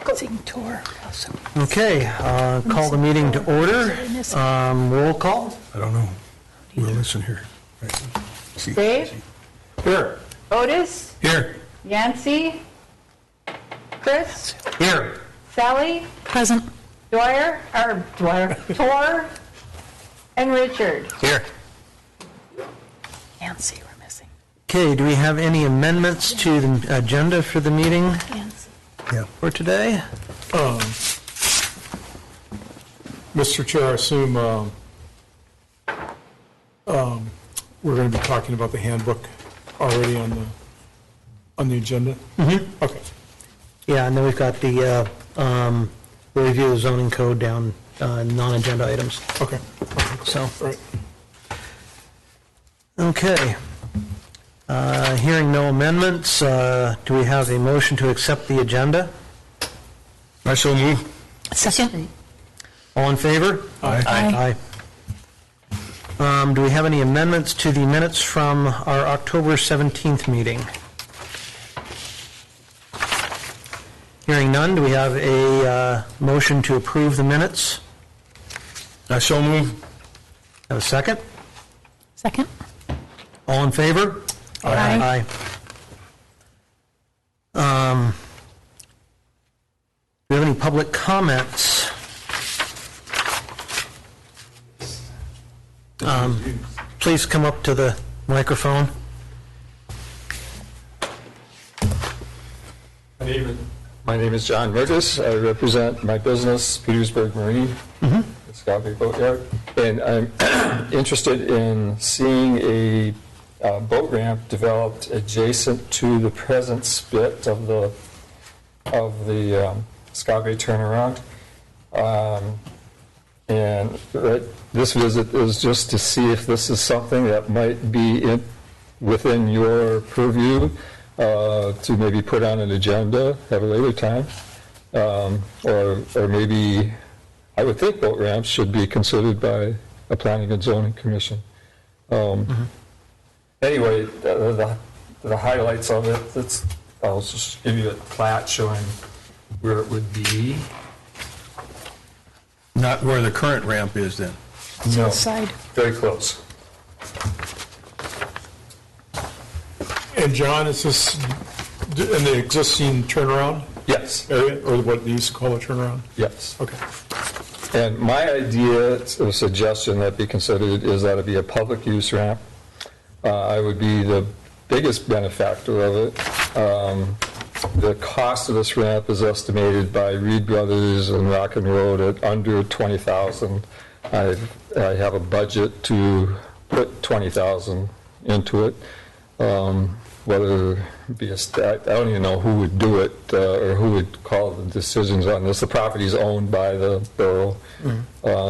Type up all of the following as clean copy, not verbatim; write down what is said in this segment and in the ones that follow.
welcome. Tour. Okay, call the meeting to order. Roll call. I don't know. We'll listen here. Right. See. Dave? Here. Otis? Here. Yancy? Chris? Here. Sally? Present. Tor? And Richard? Here. Nancy, we're missing. Okay, do we have any amendments to the agenda for the meeting Nancy. Yeah. for today? Mr. Chair, I assume we're going to be talking about the handbook already on the agenda? Mm-hmm. Okay. Yeah, and then we've got the review of zoning code down, non-agenda items. Okay. So, All right. okay. Hearing no amendments, do we have a motion to accept the agenda? I so move. Second. All in favor? Aye. Aye. Do we have any amendments to the minutes from our October 17th meeting? Hearing none, do we have a motion to approve the minutes? I so move. Have a second? Second. All in favor? Aye. Aye. Do we have any public comments? Please come up to the microphone. My name is John Murtis. I represent my business, Petersburg Marine, the Scotty Boatyard, and I'm interested in seeing a boat ramp developed adjacent to the present spit of the Scotty turnaround. And this visit is just to see if this is something that might be within your purview to maybe put on an agenda at a later time. Or maybe, I would think boat ramps should be considered by a planning and zoning commission. Anyway, the highlights of it, I'll just give you a plat showing where it would be. Not where the current ramp is then. No, Side. very close. And John, is this in the existing turnaround Yes, area, or what they used to call a turnaround? yes. Okay. And my idea, a suggestion that be considered, is that it be a public use ramp. I would be the biggest benefactor of it. The cost of this ramp is estimated by Reed Brothers and Rock and Road at under $20,000. I have a budget to put $20,000 into it. Whether it be I don't even know who would do it or who would call the decisions on this. The property is owned by the borough,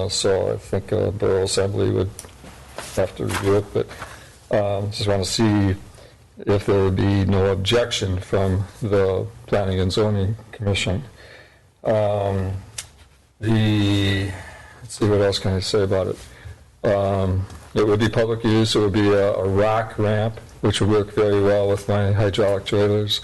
so I think a borough assembly would have to review it. But just want to see if there would be no objection from the Planning and Zoning Commission. Let's see, what else can I say about it? It would be public use. It would be a rock ramp, which would work very well with my hydraulic trailers.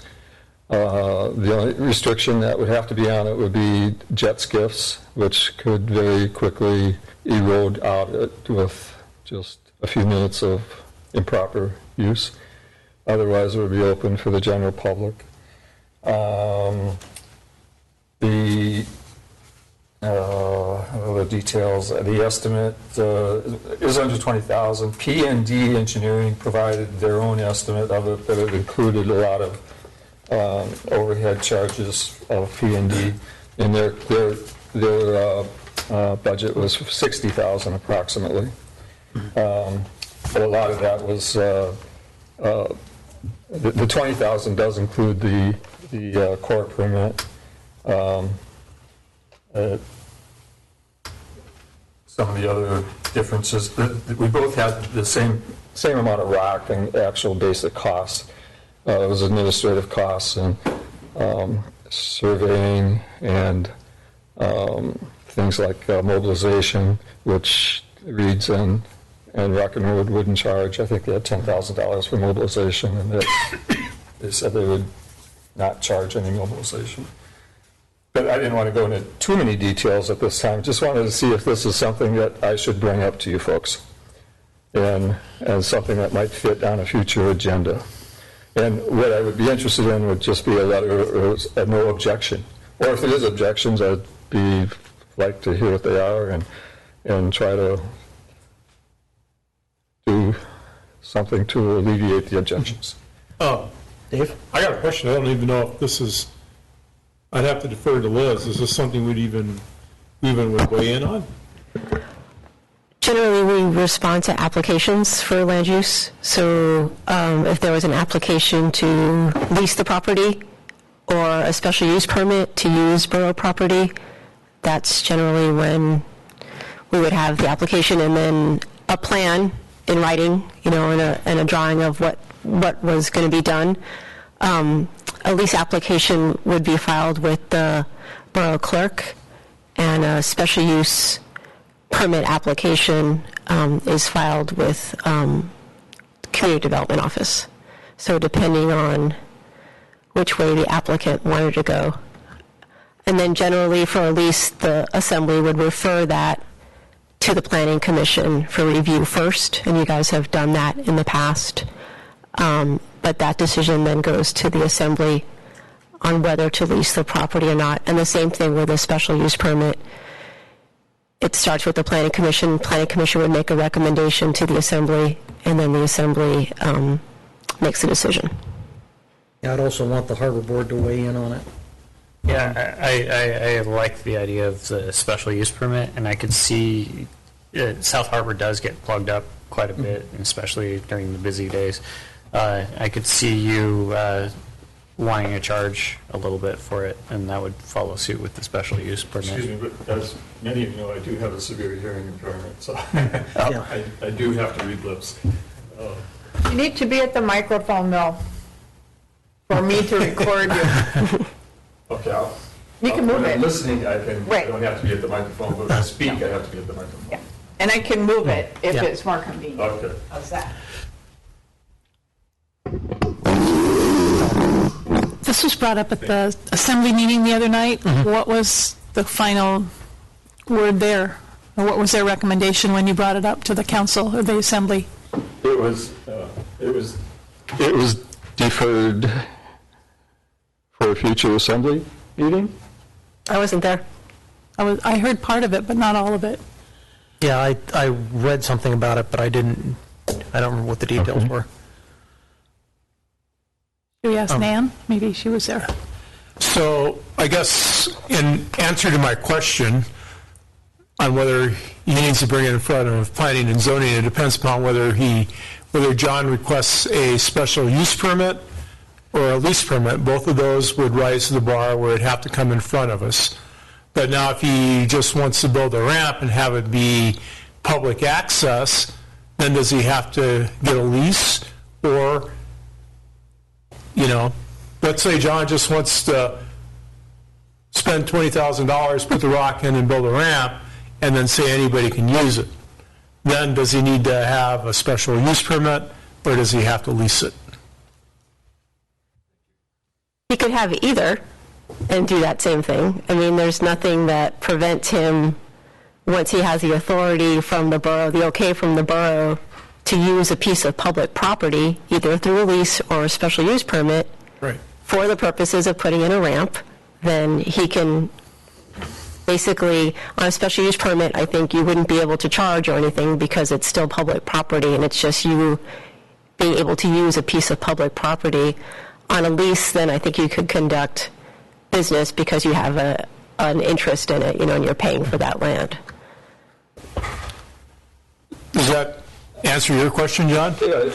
The only restriction that would have to be on it would be jet skiffs, which could very quickly erode out it with just a few minutes of improper use. Otherwise, it would be open for the general public. The details, the estimate is under $20,000. P&D Engineering provided their own estimate of it, but it included a lot of overhead charges of P&D, and their budget was $60,000 approximately. But a lot of that was the $20,000 does include the core permit. Some of the other differences, we both had the same amount of rock and actual basic costs. It was administrative costs and surveying and things like mobilization, which Reed's and Rock and Road wouldn't charge. I think they had $10,000 for mobilization, and they said they would not charge any mobilization. but I didn't want to go into too many details at this time. Just wanted to see if this is something that I should bring up to you folks, and something that might fit on a future agenda. And what I would be interested in would just be a letter of no objection. Or if there is objections, I'd like to hear what they are and try to do something to alleviate the objections. Dave? I got a question. I don't even know if this is, I'd have to defer to Liz. Is this something we'd even would weigh in on? Generally, we respond to applications for land use. So if there was an application to lease the property or a special use permit to use borough property, that's generally when we would have the application and then a plan in writing, and a drawing of what was going to be done. A lease application would be filed with the borough clerk, and a special use permit application is filed with Community Development Office. So depending on which way the applicant wanted to go. And then generally for a lease, the assembly would refer that to the Planning Commission for review first, and you guys have done that in the past. But that decision then goes to the assembly on whether to lease the property or not. And the same thing with a special use permit. It starts with the Planning Commission. Planning Commission would make a recommendation to the assembly, and then the assembly makes a decision. Yeah, I'd also want the harbor board to weigh in on it. Yeah, I like the idea of the special use permit, and I could see South Harbor does get plugged up quite a bit, especially during the busy days. I could see you wanting to charge a little bit for it, and that would follow suit with the special use permit. Excuse me, but as many of you know, I do have a severe hearing impairment, so Yeah. I do have to read lips. You need to be at the microphone, though, for me to record you. Okay, You can move when I'm it. listening, I Right. don't have to be at the microphone, but when I speak, I have to be at the microphone. Yeah. And I can move it if Yeah. it's more convenient. Okay. How's that? This was brought up at the assembly meeting the other night. What was the final word there? Or what was their recommendation when you brought it up to the council or the assembly? It was deferred for a future assembly meeting? I wasn't there. I heard part of it, but not all of it. Yeah, I read something about it, but I don't remember what the details were. Should we ask Nan? Maybe she was there. So I guess in answer to my question on whether he needs to bring it in front of planning and zoning, it depends upon whether John requests a special use permit or a lease permit. Both of those would rise to the bar where it'd have to come in front of us. But now if he just wants to build a ramp and have it be public access, then does he have to get a lease? Or, let's say John just wants to spend $20,000, put the rock in and build a ramp, and then say anybody can use it. Then does he need to have a special use permit, or does he have to lease it? He could have either and do that same thing. I mean, there's nothing that prevents him, once he has the authority from the borough, the okay from the borough, to use a piece of public property, either through a lease or a special use permit, Right. for the purposes of putting in a ramp, then he can basically, on a special use permit, I think you wouldn't be able to charge or anything because it's still public property and it's just you being able to use a piece of public property. On a lease, then I think you could conduct business because you have an interest in it, and you're paying for that land. Does that answer your question, John? Yeah,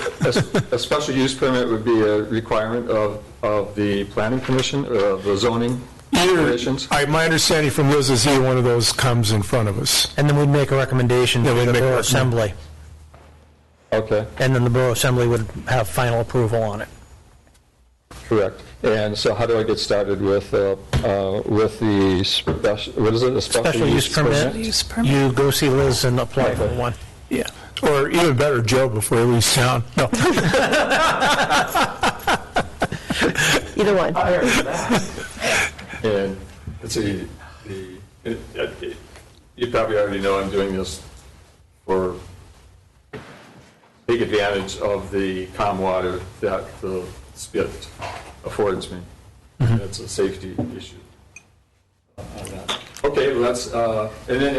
a special use permit would be a requirement of the planning commission or of the zoning regulations? My understanding from Liz is either one of those comes in front of us. And then we'd make a recommendation to we'd the make a Borough recommend- Assembly, Okay, and then the Borough Assembly would have final approval on it. correct. And so how do I get started with the special, what is it, a Special use permit, Use permit. you go see Liz and apply for one. Yeah. Or even better, Joe, before he leaves town. No. Either one. And let's see, you probably already know I'm doing this for take advantage of the calm water that the spit affords me. That's a safety issue. Okay, well, that's, and then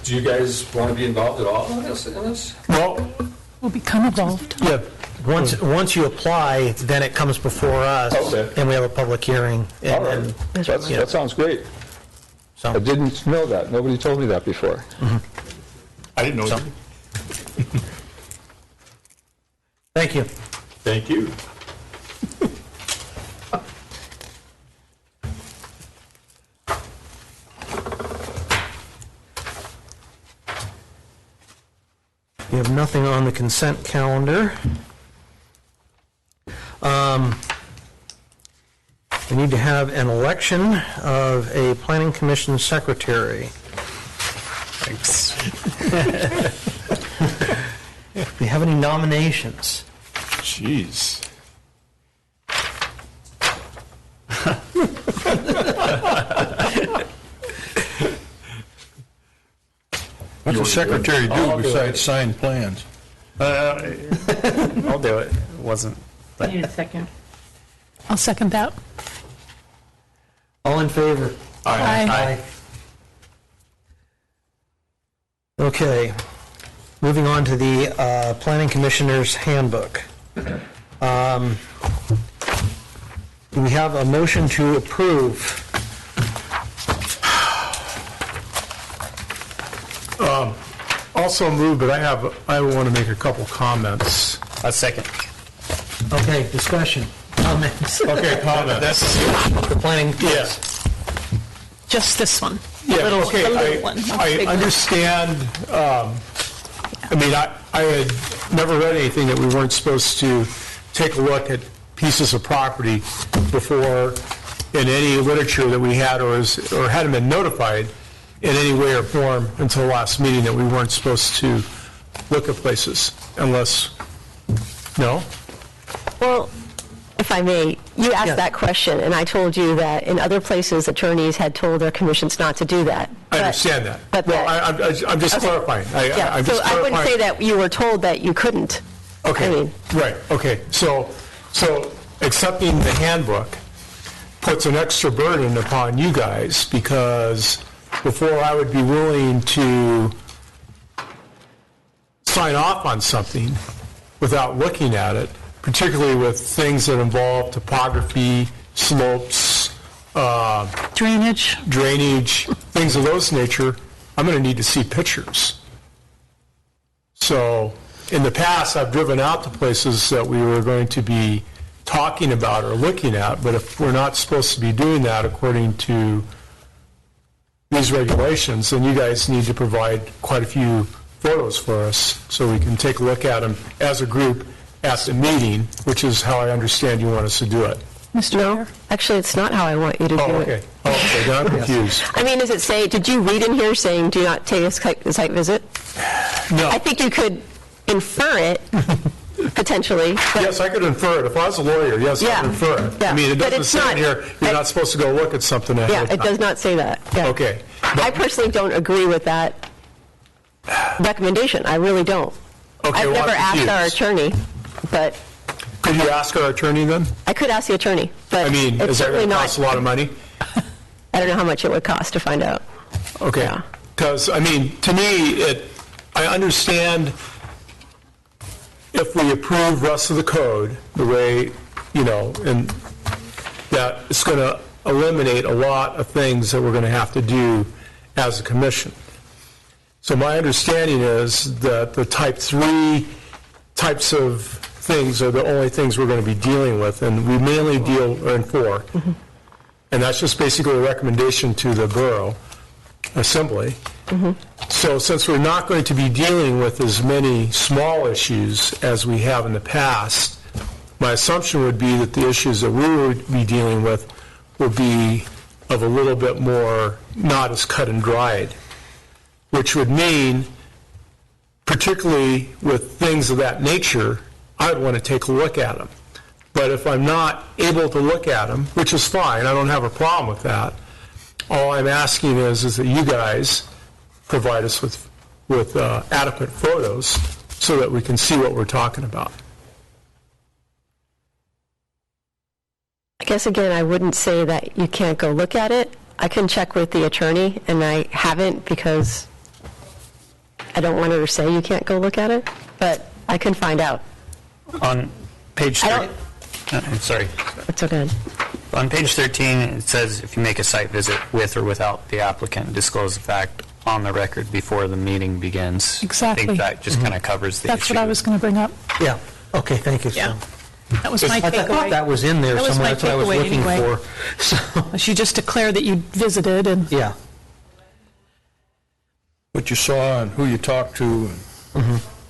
do you guys want to be involved at all in this? Well, Will become involved. Yeah, once you apply, then it comes before us, Okay. and we have a public hearing. All right, that sounds great. So- I didn't know that. Nobody told me that before. I didn't know that. Thank you. Thank you. We have nothing on the consent calendar. We need to have an election of a planning commission secretary. Thanks. Do we have any nominations? Jeez. What's the secretary do besides sign plans? I'll do it. It wasn't. Need a second. I'll second that. All in favor? Aye. Okay, moving on to the planning commissioner's handbook. Do we have a motion to approve? Also moved, but I want to make a couple comments. A second. Okay, discussion, comments. Okay, comments. The planning, Yes. Just this one. Yeah, Little- okay, the little one, not the I big one. understand, I mean, I had never read anything that we weren't supposed to take a look at pieces of property before in any literature that we had or hadn't been notified in any way or form until last meeting that we weren't supposed to look at places unless, no? Well, if I may, you asked Yeah. that question, and I told you that in other places, attorneys had told their commissions not to do that. I understand that. But Well, that- I'm just clarifying. Yeah, I'm so just I wouldn't clarifying. say that you were told that you couldn't. I Okay, mean, right, okay. So accepting the handbook puts an extra burden upon you guys because before I would be willing to sign off on something without looking at it, particularly with things that involve topography, slopes, Drainage. drainage, things of those nature, I'm going to need to see pictures. So in the past, I've driven out to places that we were going to be talking about or looking at, but if we're not supposed to be doing that according to these regulations, then you guys need to provide quite a few photos for us so we can take a look at them as a group at the meeting, which is how I understand you want us to do it. Mr. Mayor? actually, it's not how I want you to do Oh, it. okay. Oh, okay, now I'm confused. I mean, does it say, did you read in here saying do not take a site visit? No. I think you could infer it, potentially. but- Yes, I could infer it. If I was a lawyer, yes, I Yeah. could infer it. Yeah. I mean, it But doesn't it's say in not- here, you're not supposed to go look at something ahead Yeah, of it time. does not say that. Yeah. Okay. I personally don't agree with that recommendation. I really don't. Okay, I've well, never I'm asked our confused. attorney, but Could you ask our attorney then? I could ask the attorney, but I mean, it's is that certainly going to not. cost a lot of money? I don't know how much it would cost to find out. Okay. Yeah. Because, I mean, to me, I understand if we approve rest of the code the way, and that it's going to eliminate a lot of things that we're going to have to do as a commission. So my understanding is that the type 3 types of things are the only things we're going to be dealing with, and we mainly deal in 4. And that's just basically a recommendation to the borough assembly. So since we're not going to be dealing with as many small issues as we have in the past, my assumption would be that the issues that we would be dealing with will be of a little bit more, not as cut and dried, which would mean, particularly with things of that nature, I would want to take a look at them. But if I'm not able to look at them, which is fine, I don't have a problem with that, All I'm asking is that you guys provide us with adequate photos so that we can see what we're talking about. I guess, again, I wouldn't say that you can't go look at it. I can check with the attorney, and I haven't because I don't want her to say you can't go look at it, but I can find out. On page I 13, sorry. It's okay. On page 13, it says if you make a site visit with or without the applicant, disclose the fact on the record before the meeting begins. Exactly. I think that just kind of covers the issue. That's what I was going to bring up. Yeah, okay, thank you, Sue. Yeah. That was my I thought takeaway. that was in there That was somewhere, my that's what I was takeaway looking anyway. for. So, She just declared that you visited, and yeah, What you saw and who you talked to.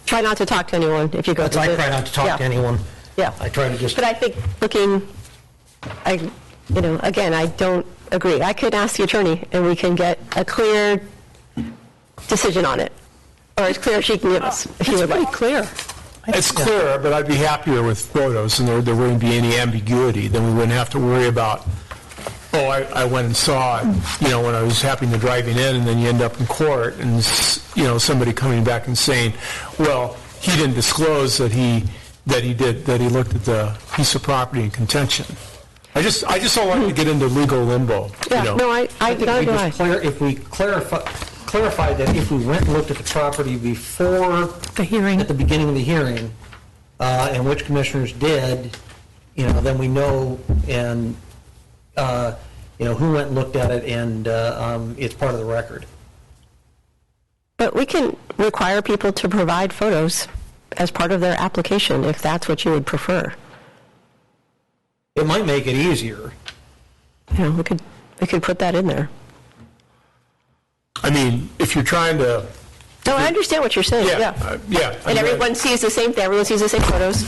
Try not to talk to anyone if you go that's, to I the... try not to talk to Yeah. anyone. Yeah. I try to just, But I think again, I don't agree. I could ask the attorney, and we can get a clear decision on it, or as clear as she can give us, if you it's would pretty like. clear. It's clear, but I'd be happier with photos, and there wouldn't be any ambiguity. Then we wouldn't have to worry about, oh, I went and saw it, when I was happening to driving in, and then you end up in court, and, somebody coming back and saying, well, he didn't disclose that he looked at the piece of property in contention. I just don't want to get into legal limbo, Yeah, no, I think neither we do I. just if we clarify that if we went and looked at the property before The hearing. at the beginning of the hearing, and which commissioners did, then we know, and, who went and looked at it, and it's part of the record. But we can require people to provide photos as part of their application, if that's what you would prefer. It might make it easier. We could put that in there. I mean, if you're trying to, No, I understand what you're saying, yeah. yeah. And everyone sees the same thing, everyone sees the same photos,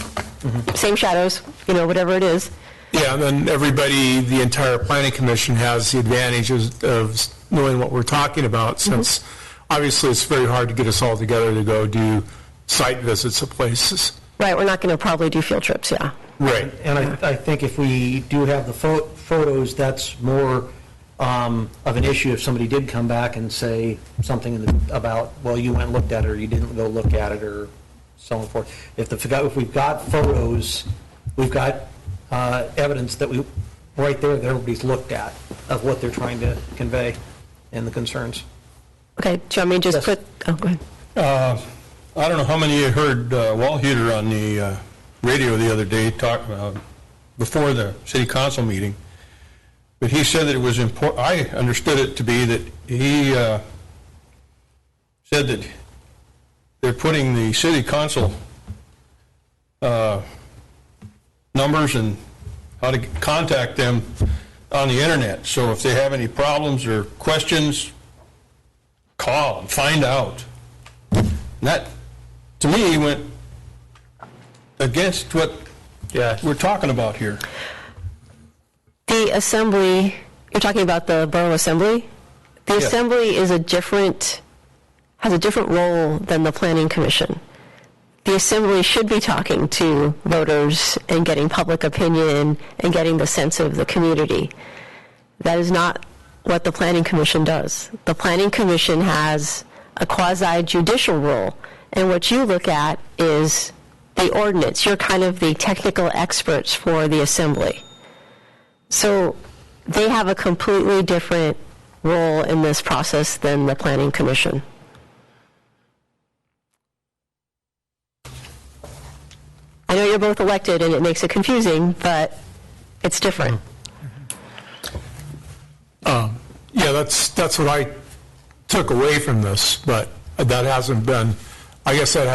same shadows, whatever it is. Yeah, and then the entire planning commission has the advantage of knowing what we're talking about, since obviously it's very hard to get us all together to go do site visits of places. Right, we're not going to probably do field trips, yeah. Right. And I think if we do have the photos, that's more of an issue if somebody did come back and say something about, well, you went and looked at it, or you didn't go look at it, or so on and forth. If we've got photos, we've got evidence that right there that everybody's looked at of what they're trying to convey and the concerns. Okay, do you want me to just Yes. go ahead. I don't know how many of you heard Walheater on the radio the other day talk before the city council meeting, but he said that it was important. I understood it to be that he said that they're putting the city council numbers and how to contact them on the internet. So if they have any problems or questions, call and find out. And that, to me, went against what we're talking about here. The assembly, you're talking about the borough assembly? The Yeah. assembly has a different role than the planning commission. The assembly should be talking to voters and getting public opinion and getting the sense of the community. That is not what the planning commission does. The planning commission has a quasi-judicial role, and what you look at is the ordinance. You're kind of the technical experts for the assembly. So they have a completely different role in this process than the planning commission. I know you're both elected and it makes it confusing, but it's different. Yeah, that's what I took away from this, but that hasn't been, I guess I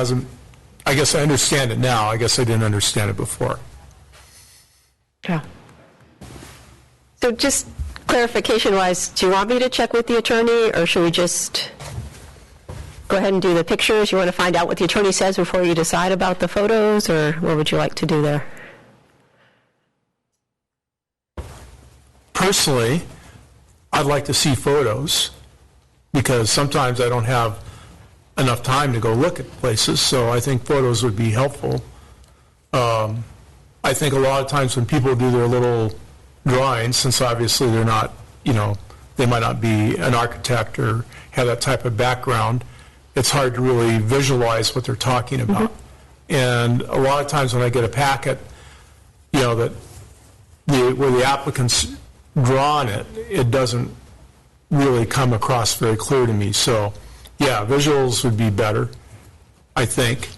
understand it now. I guess I didn't understand it before. Yeah. So just clarification-wise, do you want me to check with the attorney, or should we just go ahead and do the pictures? You want to find out what the attorney says before you decide about the photos, or what would you like to do there? Personally, I'd like to see photos, because sometimes I don't have enough time to go look at places, so I think photos would be helpful. I think a lot of times when people do their little drawings, since obviously they're not, they might not be an architect or have that type of background, it's hard to really visualize what they're talking about. And a lot of times when I get a packet, that where the applicants draw on it, it doesn't really come across very clear to me. So, yeah, visuals would be better, I think.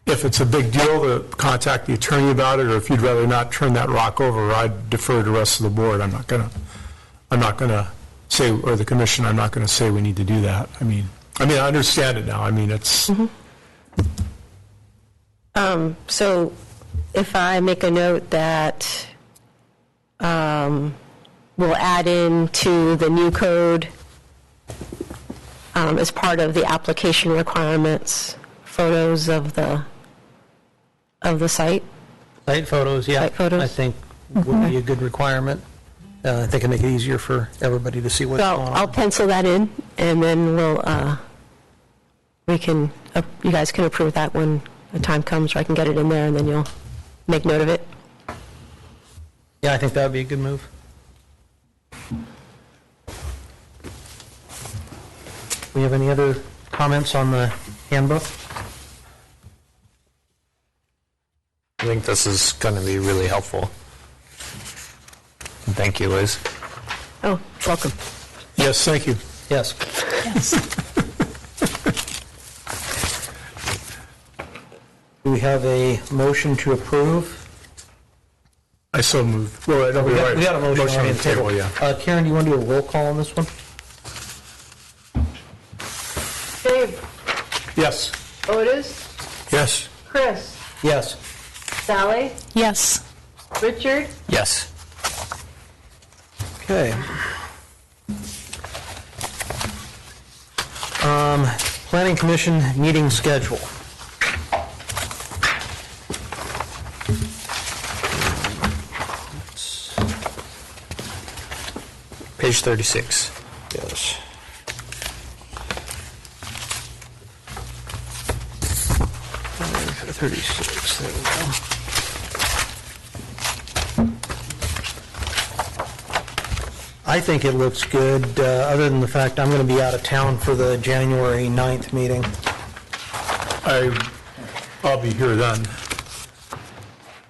If it's a big deal, to contact the attorney about it, or if you'd rather not turn that rock over, I'd defer to the rest of the board. I'm not gonna say, or the commission, I'm not gonna say we need to do that. I mean, I understand it now. I mean, it's. So if I make a note that we'll add in to the new code as part of the application requirements, photos of the site. Site photos, yeah. Site photos. I think would be a good requirement. I think it'd make it easier for everybody to see what's So going on. I'll pencil that in, and then you guys can approve that when the time comes, or I can get it in there, and then you'll make note of it. Yeah, I think that would be a good move. We have any other comments on the handbook? I think this is going to be really helpful. Thank you, Liz. Oh, welcome. Yes, thank you. Yes. Do we have a motion to approve? I so moved. Well, no, We you're got right. we got a motion on the table, yeah. Karen, do you want to do a roll call on this one? Dave, Yes. Otis, Yes. Chris, Yes. Sally, Yes. Richard, Yes. Okay. Planning Commission meeting schedule. Page 36. Yes. Page 36, there we go. I think it looks good, other than the fact I'm going to be out of town for the January 9th meeting. I'll be here then,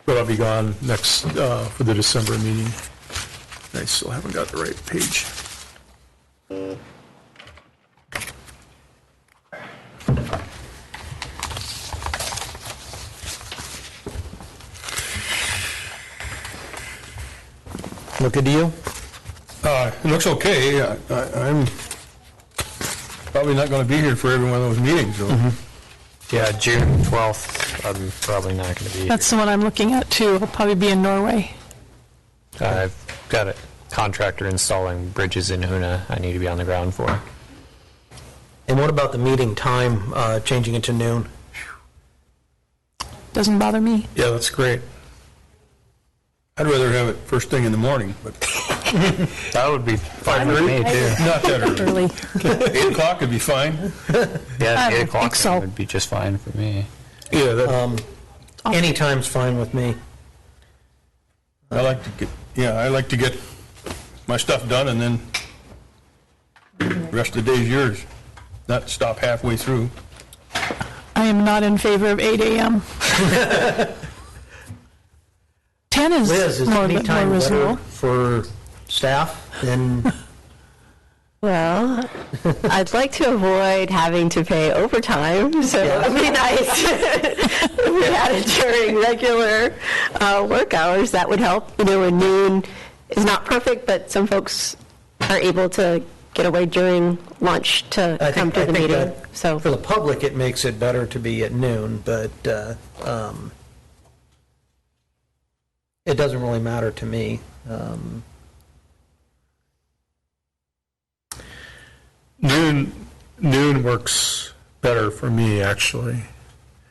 but I'll be gone next, for the December meeting. I still haven't got the right page. Look good to you? It looks okay. I'm probably not going to be here for every one of those meetings, so. Yeah, June 12th, I'm probably not going to be. That's the one I'm looking at, too. I'll probably be in Norway. I've got a contractor installing bridges in Hoona I need to be on the ground for. And what about the meeting time, changing it to noon? Doesn't bother me. Yeah, that's great. I'd rather have it first thing in the morning, but That would be fine with me, too. not that early. Early. 8 o'clock would be fine. Yeah, I 8 don't o'clock think so. would be just fine for me. Yeah, that, Anytime's fine with me. I like to get my stuff done, and then the rest of the day's yours, not stop halfway through. I am not in favor of 8 a.m. 10 Liz, is is more any time better reasonable. for staff than, Well, I'd like to avoid having to pay overtime, so it would be nice if we had it during regular work hours. That would help. And noon is not perfect, but some folks are able to get away during lunch to I come think, to I the think meeting. that So for the public, it makes it better to be at noon, but it doesn't really matter to me. noon works better for me, actually.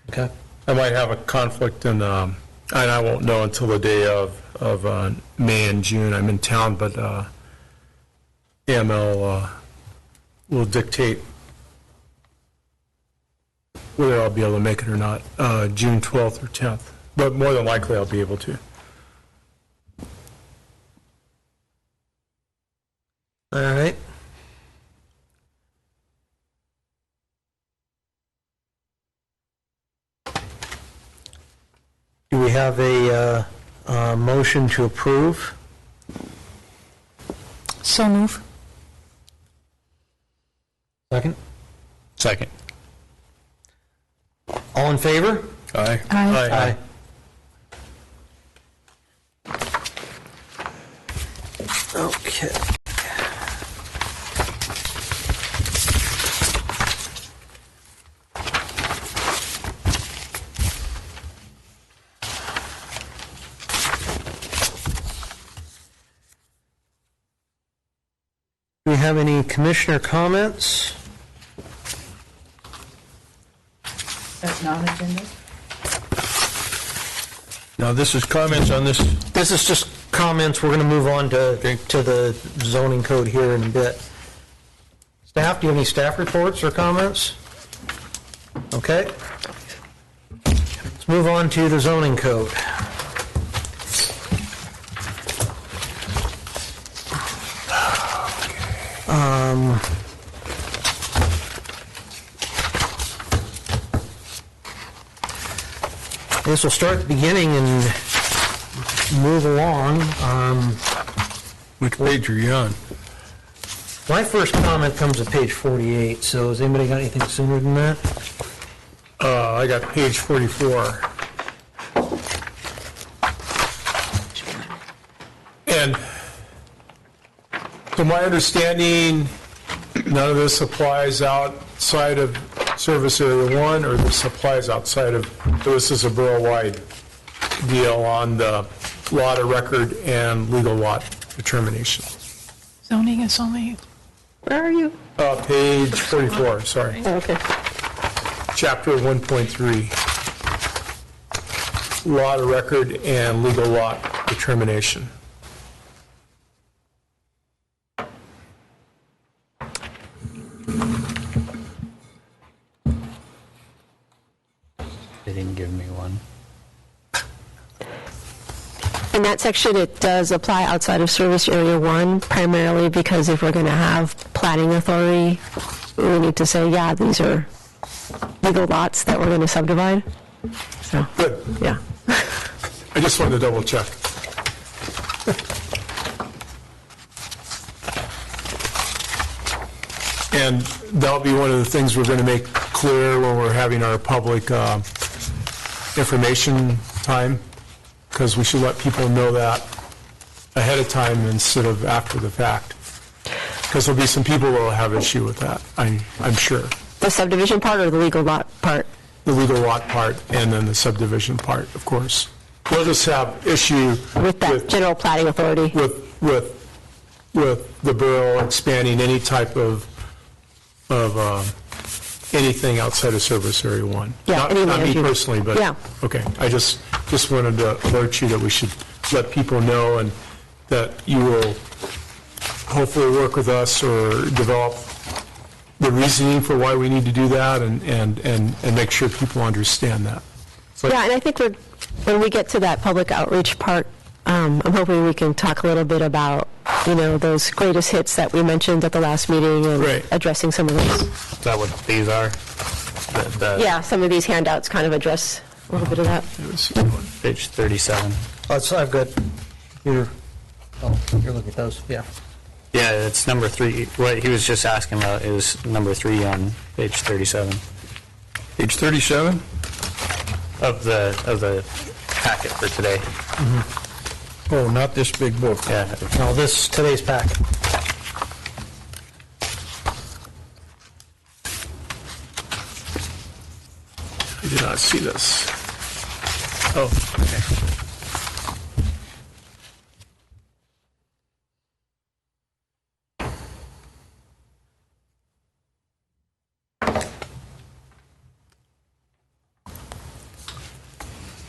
Okay. I might have a conflict and I won't know until the day of May and June. I'm in town, but AML will dictate whether I'll be able to make it or not, June 12th or 10th. But more than likely, I'll be able to. All right. Do we have a motion to approve? So move. Second? Second. All in favor? Aye. Aye. Okay. Do we have any commissioner comments? That's non-agenda? Now, this is comments on this. This is just comments. We're going to move on to the zoning code here in a bit. Staff, do you have any staff reports or comments? Okay. Let's move on to the zoning code. This will start at the beginning and move along. Which page are you on? My first comment comes at page 48, so has anybody got anything sooner than that? I got page 44. And to my understanding, none of this applies outside of Service Area 1, or this applies outside of, this is a borough-wide deal on the lot of record and legal lot determination. Zoning is only, Where are you? Page 44, sorry. Oh, okay. Chapter 1.3. Lot of record and legal lot determination. They didn't give me one. In that section, it does apply outside of Service Area 1, primarily because if we're going to have planning authority, we need to say, yeah, these are legal lots that we're going to subdivide. So, Good. yeah. I just wanted to double check. And that'll be one of the things we're going to make clear when we're having our public information time, because we should let people know that ahead of time instead of after the fact. Because there'll be some people that will have issue with that, I'm sure. The subdivision part or the legal lot part? The legal lot part and then the subdivision part, of course. We'll just have issue With that general planning authority? with the borough expanding any type of anything outside of Service Area 1. Yeah, Not any me land use. personally, but, Yeah. okay. I just wanted to alert you that we should let people know, and that you will hopefully work with us or develop the reasoning for why we need to do that, and make sure people understand that. Yeah, and I think when we get to that public outreach part, I'm hoping we can talk a little bit about, those greatest hits that we mentioned at the last meeting and Right. addressing some of those. Is that what these are? Yeah, some of these handouts kind of address a little bit of that. Page 37. I've got you're looking at those, yeah. Yeah, it's number 3. What he was just asking about is number 3 on page 37 Page 37? of the packet for today. Oh, not this big book. Yeah, No, today's packet. I did not see this. oh, okay.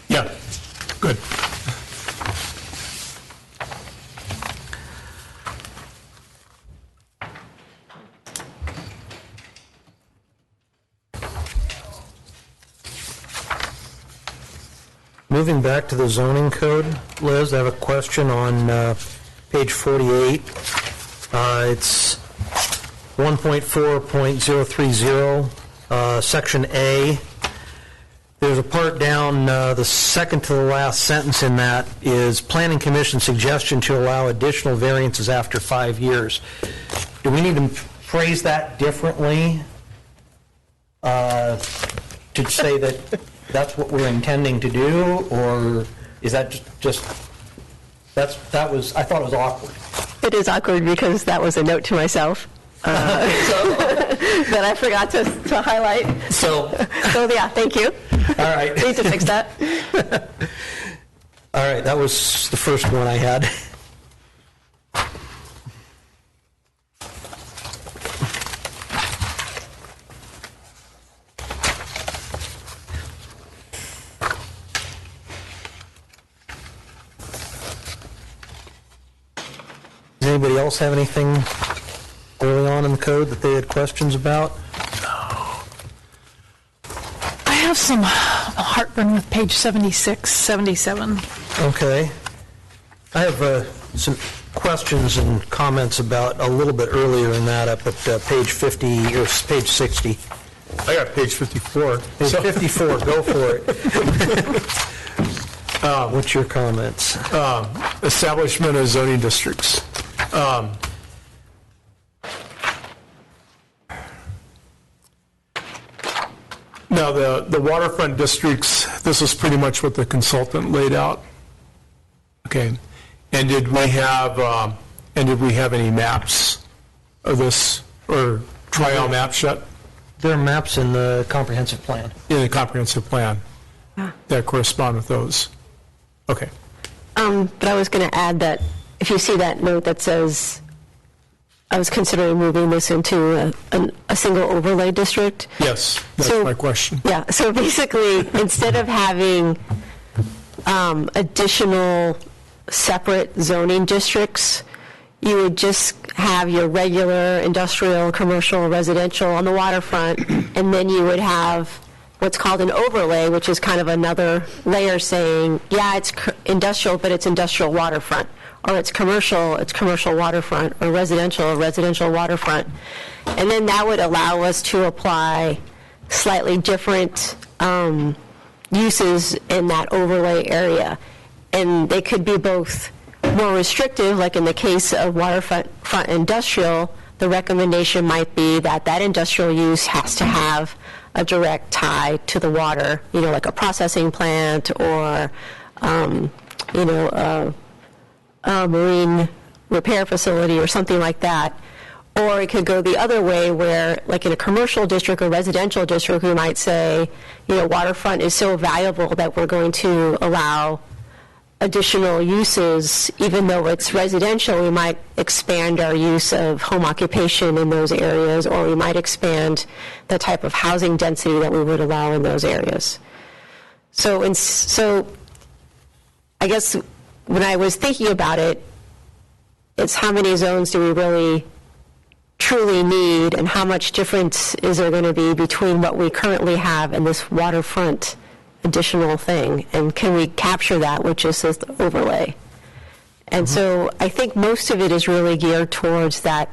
Yeah, good. Moving back to the zoning code, Liz, I have a question on page 48. It's 1.4.030, Section A. There's a part down, the second to the last sentence in that is Planning Commission suggestion to allow additional variances after 5 years. Do we need to phrase that differently to say that that's what we're intending to do, or is that just I thought it was awkward. It is awkward because that was a note to myself that I forgot to highlight. So Yeah, thank you. all right. Need to fix that. All right, that was the first one I had. Does anybody else have anything early on in the code that they had questions about? I have some heartburn with page 76, 77. Okay. I have some questions and comments about a little bit earlier in that up at page 50 or page 60. I got page 54. Page 54, go for it. What's your comments? Establishment of zoning districts. Now, the waterfront districts, this is pretty much what the consultant laid out. Okay. And did we have any maps of this, or trial maps yet There are maps in the comprehensive plan. in the comprehensive plan that correspond with those? Okay. But I was going to add that if you see that note that says, I was considering moving this into a single overlay district. Yes, that's So- my question. Yeah, so basically, instead of having additional separate zoning districts, you would just have your regular industrial, commercial, residential on the waterfront, and then you would have what's called an overlay, which is kind of another layer saying, yeah, it's industrial, but it's industrial waterfront, or it's commercial waterfront, or residential waterfront. And then that would allow us to apply slightly different uses in that overlay area. And they could be both more restrictive, like in the case of waterfront industrial, the recommendation might be that that industrial use has to have a direct tie to the water, like a processing plant or, a marine repair facility or something like that. Or it could go the other way where, like in a commercial district or residential district, we might say, waterfront is so valuable that we're going to allow additional uses. Even though it's residential, we might expand our use of home occupation in those areas, or we might expand the type of housing density that we would allow in those areas. So I guess when I was thinking about it, it's how many zones do we really truly need, and how much difference is there going to be between what we currently have and this waterfront additional thing, and can we capture that with just this overlay? And so I think most of it is really geared towards that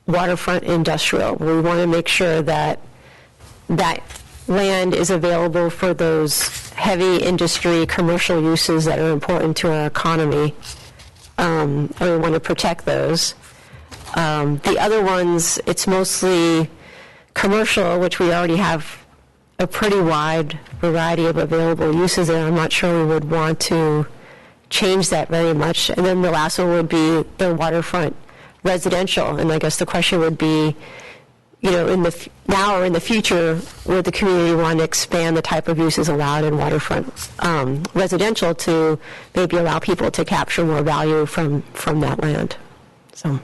waterfront industrial. We want to make sure that that land is available for those heavy industry commercial uses that are important to our economy, and we want to protect those. The other ones, it's mostly commercial, which we already have a pretty wide variety of available uses there. I'm not sure we would want to change that very much. And then the last one would be the waterfront residential. And I guess the question would be, now or in the future, would the community want to expand the type of uses allowed in waterfront residential to maybe allow people to capture more value from that land? So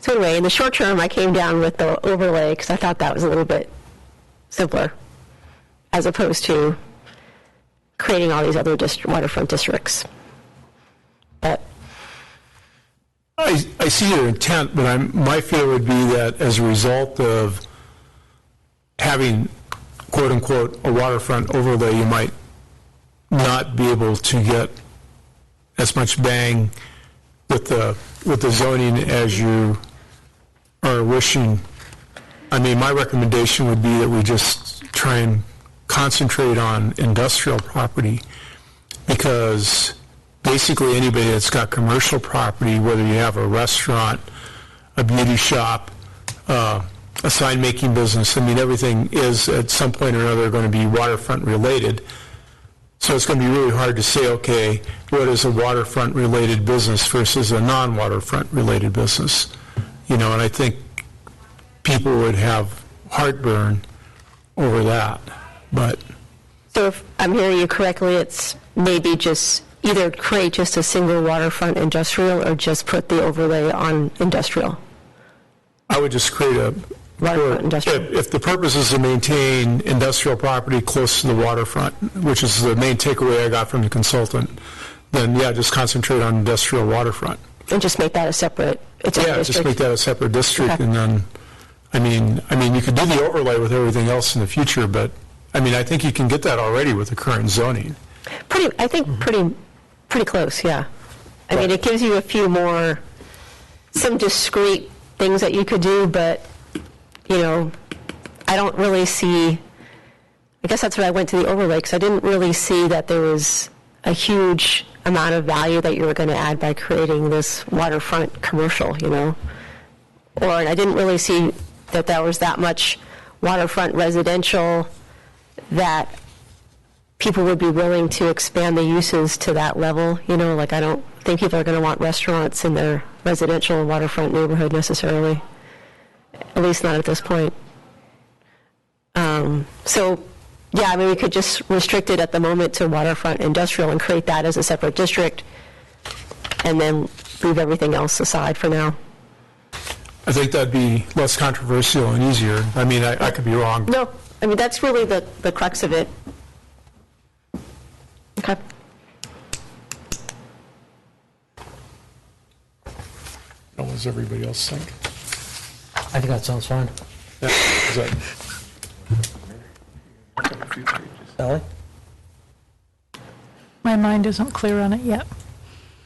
anyway, in the short term, I came down with the overlay because I thought that was a little bit simpler, as opposed to creating all these other waterfront districts. But I see your intent, but my fear would be that as a result of having, quote unquote, a waterfront overlay, you might not be able to get as much bang with the zoning as you are wishing. I mean, my recommendation would be that we just try and concentrate on industrial property, because basically anybody that's got commercial property, whether you have a restaurant, a beauty shop, a sign-making business, I mean, everything is at some point or another going to be waterfront related. So it's going to be really hard to say, okay, what is a waterfront related business versus a non-waterfront related business? You know, and I think people would have heartburn over that, but. So if I'm hearing you correctly, it's maybe just either create just a single waterfront industrial or just put the overlay on industrial. I would just create a, Waterfront industrial. if the purpose is to maintain industrial property close to the waterfront, which is the main takeaway I got from the consultant, then yeah, just concentrate on industrial waterfront. And just make that a separate, its own Yeah, just district. make that a separate district, Okay. and then, I mean, you could do the overlay with everything else in the future, but, I mean, I think you can get that already with the current zoning. I think pretty close, yeah. I mean, it gives you a few more, some discrete things that you could do, but, you know, I don't really see, I guess that's why I went to the overlay, because I didn't really see that there was a huge amount of value that you were going to add by creating this waterfront commercial, you know? Or I didn't really see that there was that much waterfront residential that people would be willing to expand the uses to that level, you know? Like, I don't think people are going to want restaurants in their residential waterfront neighborhood necessarily, at least not at this point. So, yeah, I mean, we could just restrict it at the moment to waterfront industrial and create that as a separate district, and then leave everything else aside for now. I think that'd be less controversial and easier. I mean, I could be wrong. No, I mean, that's really the crux of it. Okay. What does everybody else think? I think that sounds fine. Yeah, is that, Sally? My mind isn't clear on it yet.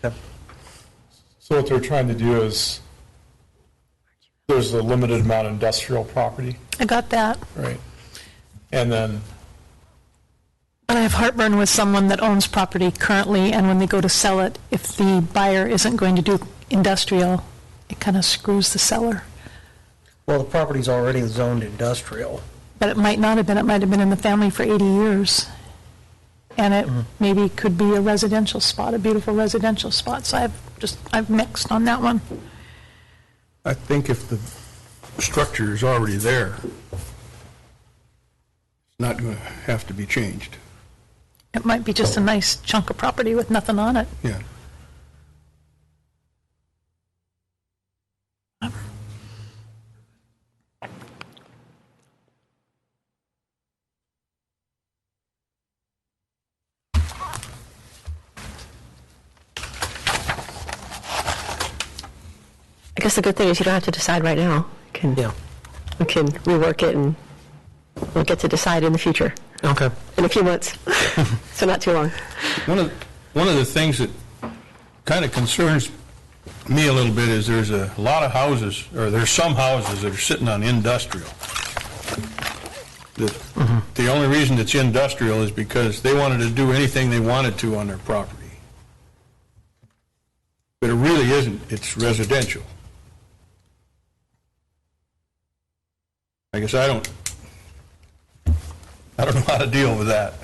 so what they're trying to do is, there's a limited amount of industrial property, I got that. right? And then, But I have heartburn with someone that owns property currently, and when they go to sell it, if the buyer isn't going to do industrial, it kind of screws the seller. Well, the property's already zoned industrial. But it might not have been, it might have been in the family for 80 years. And it maybe could be a residential spot, a beautiful residential spot. So I've mixed on that one. I think if the structure is already there, it's not going to have to be changed. It might be just a nice chunk of property with nothing on it. Yeah. I guess the good thing is you don't have to decide right now. Yeah. We can rework it, and we'll get to decide in the future, Okay. in a few months. So not too long. One of the things that kind of concerns me a little bit is there's a lot of houses, or there's some houses that are sitting on industrial. The only reason it's industrial is because they wanted to do anything they wanted to on their property. But it really isn't, it's residential. I guess I don't know how to deal with that.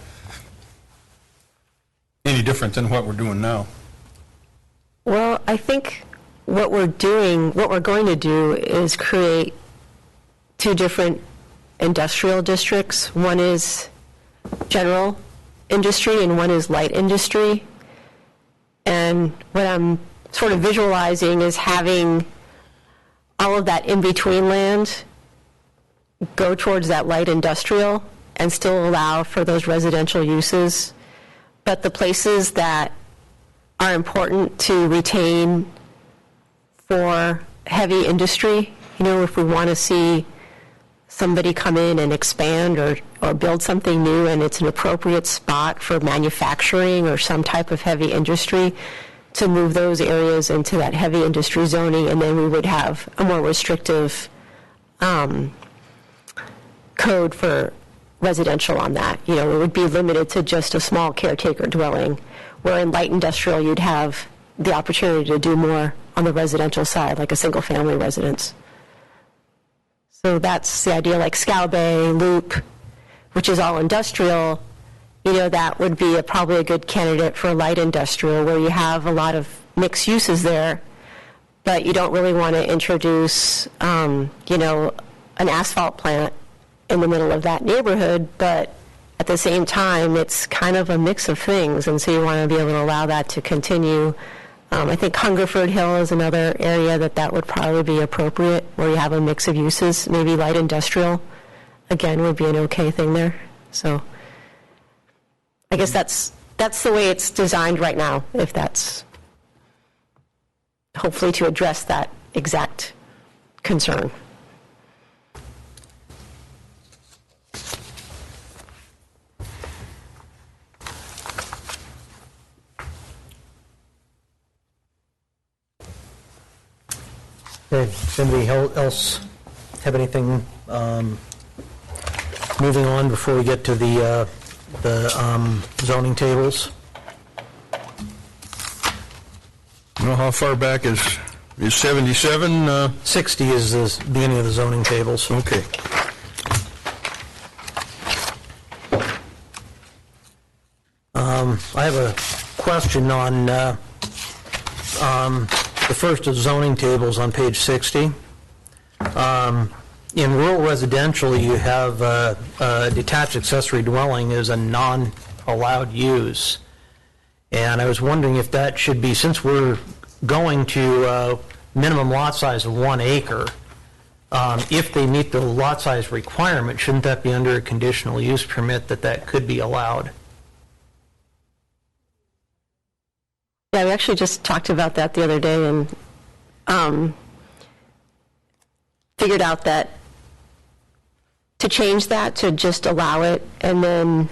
Any different than what we're doing now. Well, I think what we're going to do is create two different industrial districts. One is general industry and one is light industry. And what I'm sort of visualizing is having all of that in-between land go towards that light industrial and still allow for those residential uses. But the places that are important to retain for heavy industry, you know, if we want to see somebody come in and expand or build something new and it's an appropriate spot for manufacturing or some type of heavy industry, to move those areas into that heavy industry zoning, and then we would have a more restrictive code for residential on that. You know, it would be limited to just a small caretaker dwelling, where in light industrial, you'd have the opportunity to do more on the residential side, like a single-family residence. So that's the idea, like Scow Bay, Loop, which is all industrial. You know, that would be probably a good candidate for light industrial, where you have a lot of mixed uses there, but you don't really want to introduce, you know, an asphalt plant in the middle of that neighborhood, but at the same time, it's kind of a mix of things, and so you want to be able to allow that to continue. I think Hungerford Hill is another area that would probably be appropriate, where you have a mix of uses. Maybe light industrial, again, would be an okay thing there. So I guess that's the way it's designed right now, if that's hopefully to address that exact concern. Okay, does anybody else have anything moving on before we get to the zoning tables? Well, how far back is 77? 60 is the beginning of the zoning tables. Okay. I have a question on the first of zoning tables on page 60. In rural residential, you have a detached accessory dwelling as a non-allowed use. And I was wondering if that should be, since we're going to minimum lot size of 1 acre, if they meet the lot size requirement, shouldn't that be under a conditional use permit that could be allowed? Yeah, we actually just talked about that the other day, and figured out that to change that to just allow it, and then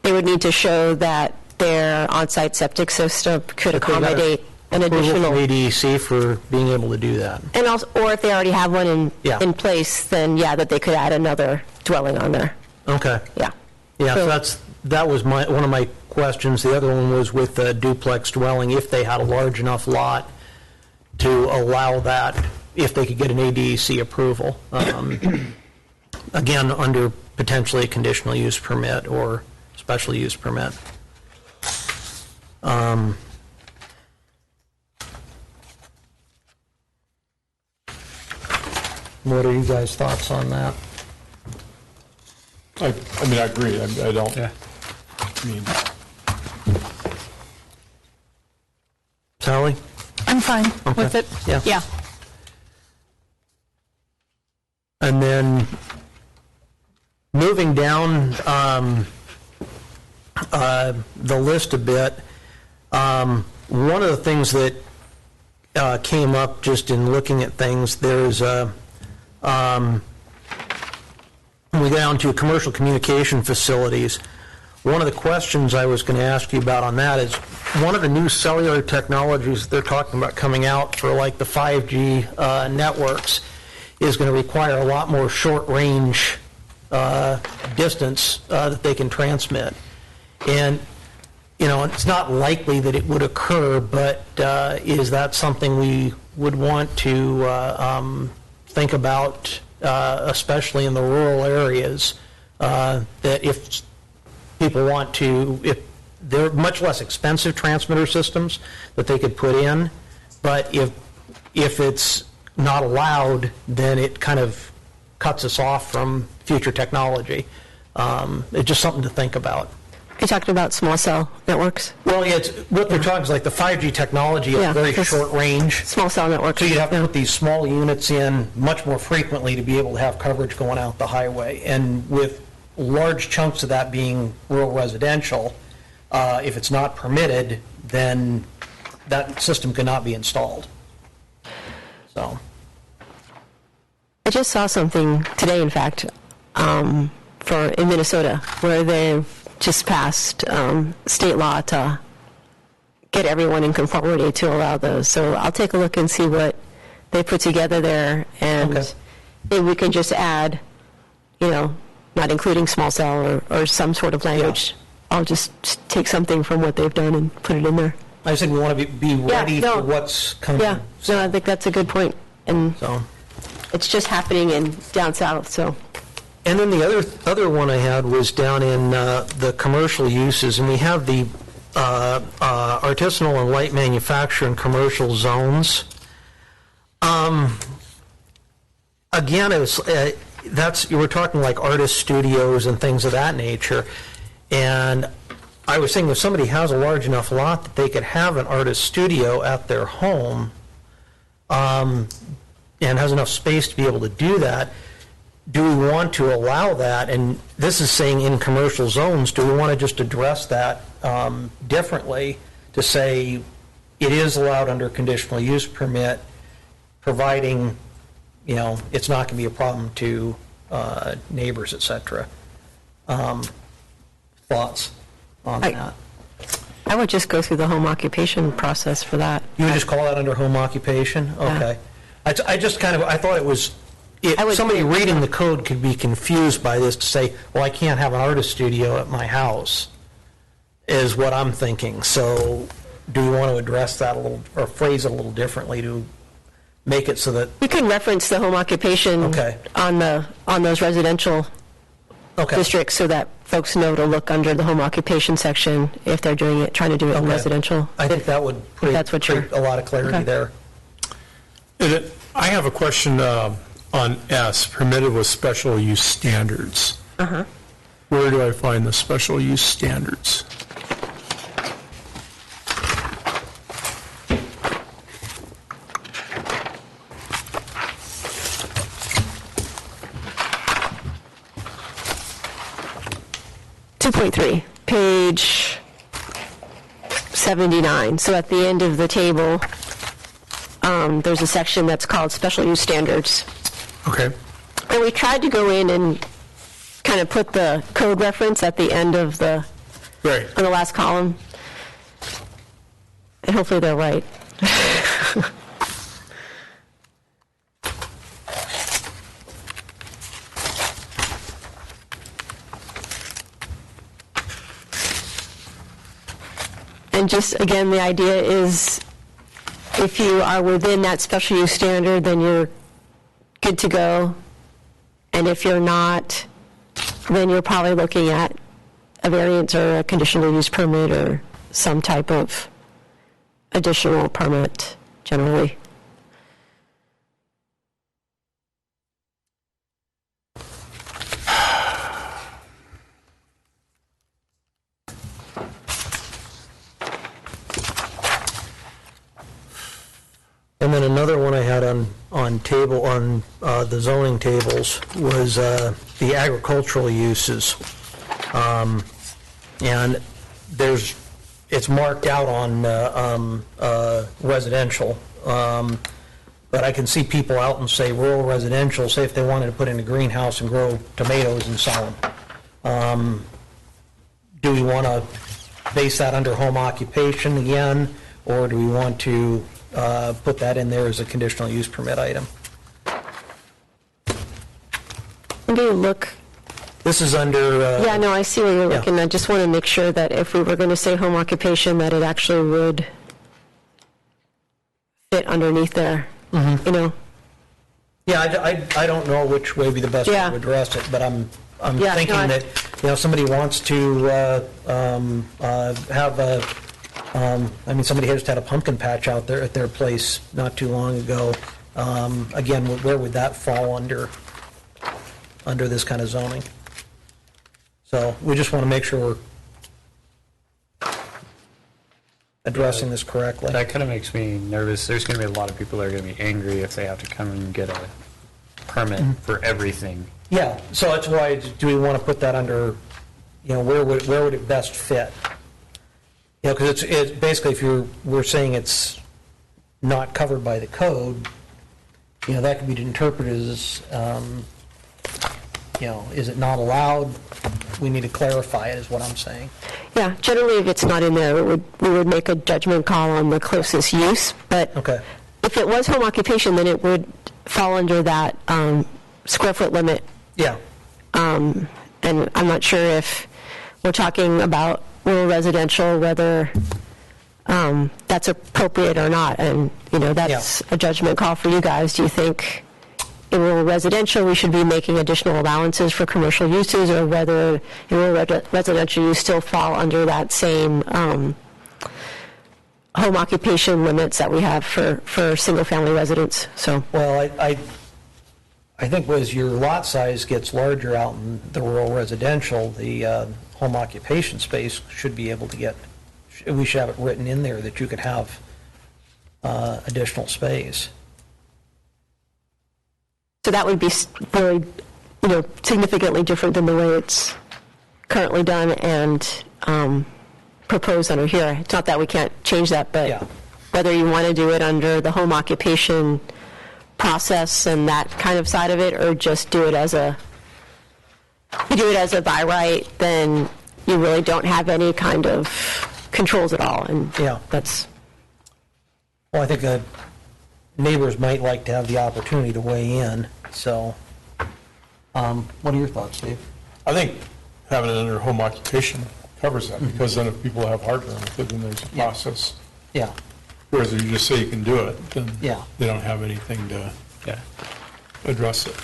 they would need to show that their on-site septic system could accommodate an additional. Approval from ADEC for being able to do that. And also, or if they already have one in place, then yeah, that they could add another dwelling on there. Okay. Yeah. Yeah, so that was one of my questions. The other one was with the duplex dwelling, if they had a large enough lot to allow that, if they could get an ADEC approval. Again, under potentially a conditional use permit or special use permit. What are you guys' thoughts on that? I mean, I agree. I don't. Yeah. I mean, Sally? I'm fine with it. Yeah. Yeah. And then moving down the list a bit, one of the things that came up just in looking at things, there's when we go down to commercial communication facilities, one of the questions I was going to ask you about on that is one of the new cellular technologies they're talking about coming out for like the 5G networks is going to require a lot more short-range distance that they can transmit. And, you know, it's not likely that it would occur, but is that something we would want to think about, especially in the rural areas, that if people want to, if they're much less expensive transmitter systems that they could put in, but if it's not allowed, then it kind of cuts us off from future technology. It's just something to think about. You talking about small cell networks? Well, yeah, what they're talking is like the 5G technology is very short range. Small cell networks. So you'd have to put these small units in much more frequently to be able to have coverage going out the highway. And with large chunks of that being rural residential, if it's not permitted, then that system cannot be installed. So. I just saw something today, in fact, in Minnesota, where they've just passed state law to get everyone in conformity to allow those. So I'll take a look and see what they put together there, and Okay. maybe we can just add, not including small cell or some sort of language. I'll just take something from what they've done and put it in there. I said we want to be ready no. for what's coming. Yeah, no, I think that's a good point. And So, it's just happening in down south, so. and then the other one I had was down in the commercial uses, and we have the artisanal and light manufacturing commercial zones. Again, it was, you were talking like artist studios and things of that nature, and I was thinking if somebody has a large enough lot that they could have an artist studio at their home, and has enough space to be able to do that, do we want to allow that? And this is saying in commercial zones, do we want to just address that differently to say it is allowed under conditional use permit, providing, it's not going to be a problem to neighbors, et cetera? Thoughts on that? I would just go through the home occupation process for that. You would just call that under home occupation? Okay. I just I thought it was, I would somebody think- reading the code could be confused by this to say, well, I can't have an artist studio at my house, is what I'm thinking. So do we want to address that a little, or phrase it a little differently to make it so that, We can reference the home occupation Okay. on those residential okay. districts so that folks know to look under the home occupation section if they're trying to do it in Okay. residential. I think that would create that's what you're- create a lot of clarity Okay. there. I have a question on S, permitted with special use standards. Where do I find the special use standards? Page 79. So at the end of the table, there's a section that's called Special Use Standards. Okay. And we tried to go in and kind of put the code reference at the end of on the last column. And hopefully they're right. And just, again, the idea is if you are within that special use standard, then you're good to go. And if you're not, then you're probably looking at a variance or a conditional use permit or some type of additional permit generally. And then another one I had on the zoning tables was the agricultural uses. And it's marked out on residential. But I can see people out and say rural residential, say if they wanted to put in a greenhouse and grow tomatoes and sell them. Do we want to base that under home occupation again, or do we want to put that in there as a conditional use permit item? Maybe look. This is under... Yeah, no, I see where you're Yeah. looking. I just want to make sure that if we were going to say home occupation, that it actually would fit underneath there, you know? Yeah, I don't know which way would be the best way Yeah. to address it, but I'm Yeah, thinking no, that, somebody wants to have somebody just had a pumpkin patch out there at their place not too long ago. Again, where would that fall under this kind of zoning? So we just want to make sure we're addressing this correctly. That kind of makes me nervous. There's going to be a lot of people that are going to be angry if they have to come and get a permit for everything. Yeah, so that's why, do we want to put that under, where would it best fit? Because it's basically, if we're saying it's not covered by the code, that could be interpreted as, is it not allowed? We need to clarify it, is what I'm saying. Yeah, Yeah, generally, if it's not in there, we would make a judgment call on the closest use, but Okay. if it was home occupation, then it would fall under that square foot limit. Yeah, And I'm not sure if we're talking about rural residential, whether that's appropriate or not. And, that's a judgment call for you guys. Do you think in rural residential, we should be making additional allowances for commercial uses, or whether in rural residential, you still fall under that same home occupation limits that we have for single-family residents? So, well, I think as your lot size gets larger out in the rural residential, the home occupation space should be able to get, we should have it written in there that you could have additional space. so that would be really, significantly different than the way it's currently done and proposed under here. It's not that we can't change that, but Yeah. whether you want to do it under the home occupation process and that kind of side of it, or just do it as a by right, then you really don't have any kind of controls at all. And Yeah. that's, Well, I think neighbors might like to have the opportunity to weigh in, so, what are your thoughts, Steve? I think having it under home occupation covers that, because then if people have heartburn with it, then there's a process. Yeah, Whereas if you just say you can do it, then Yeah. they don't have anything to Yeah. address it.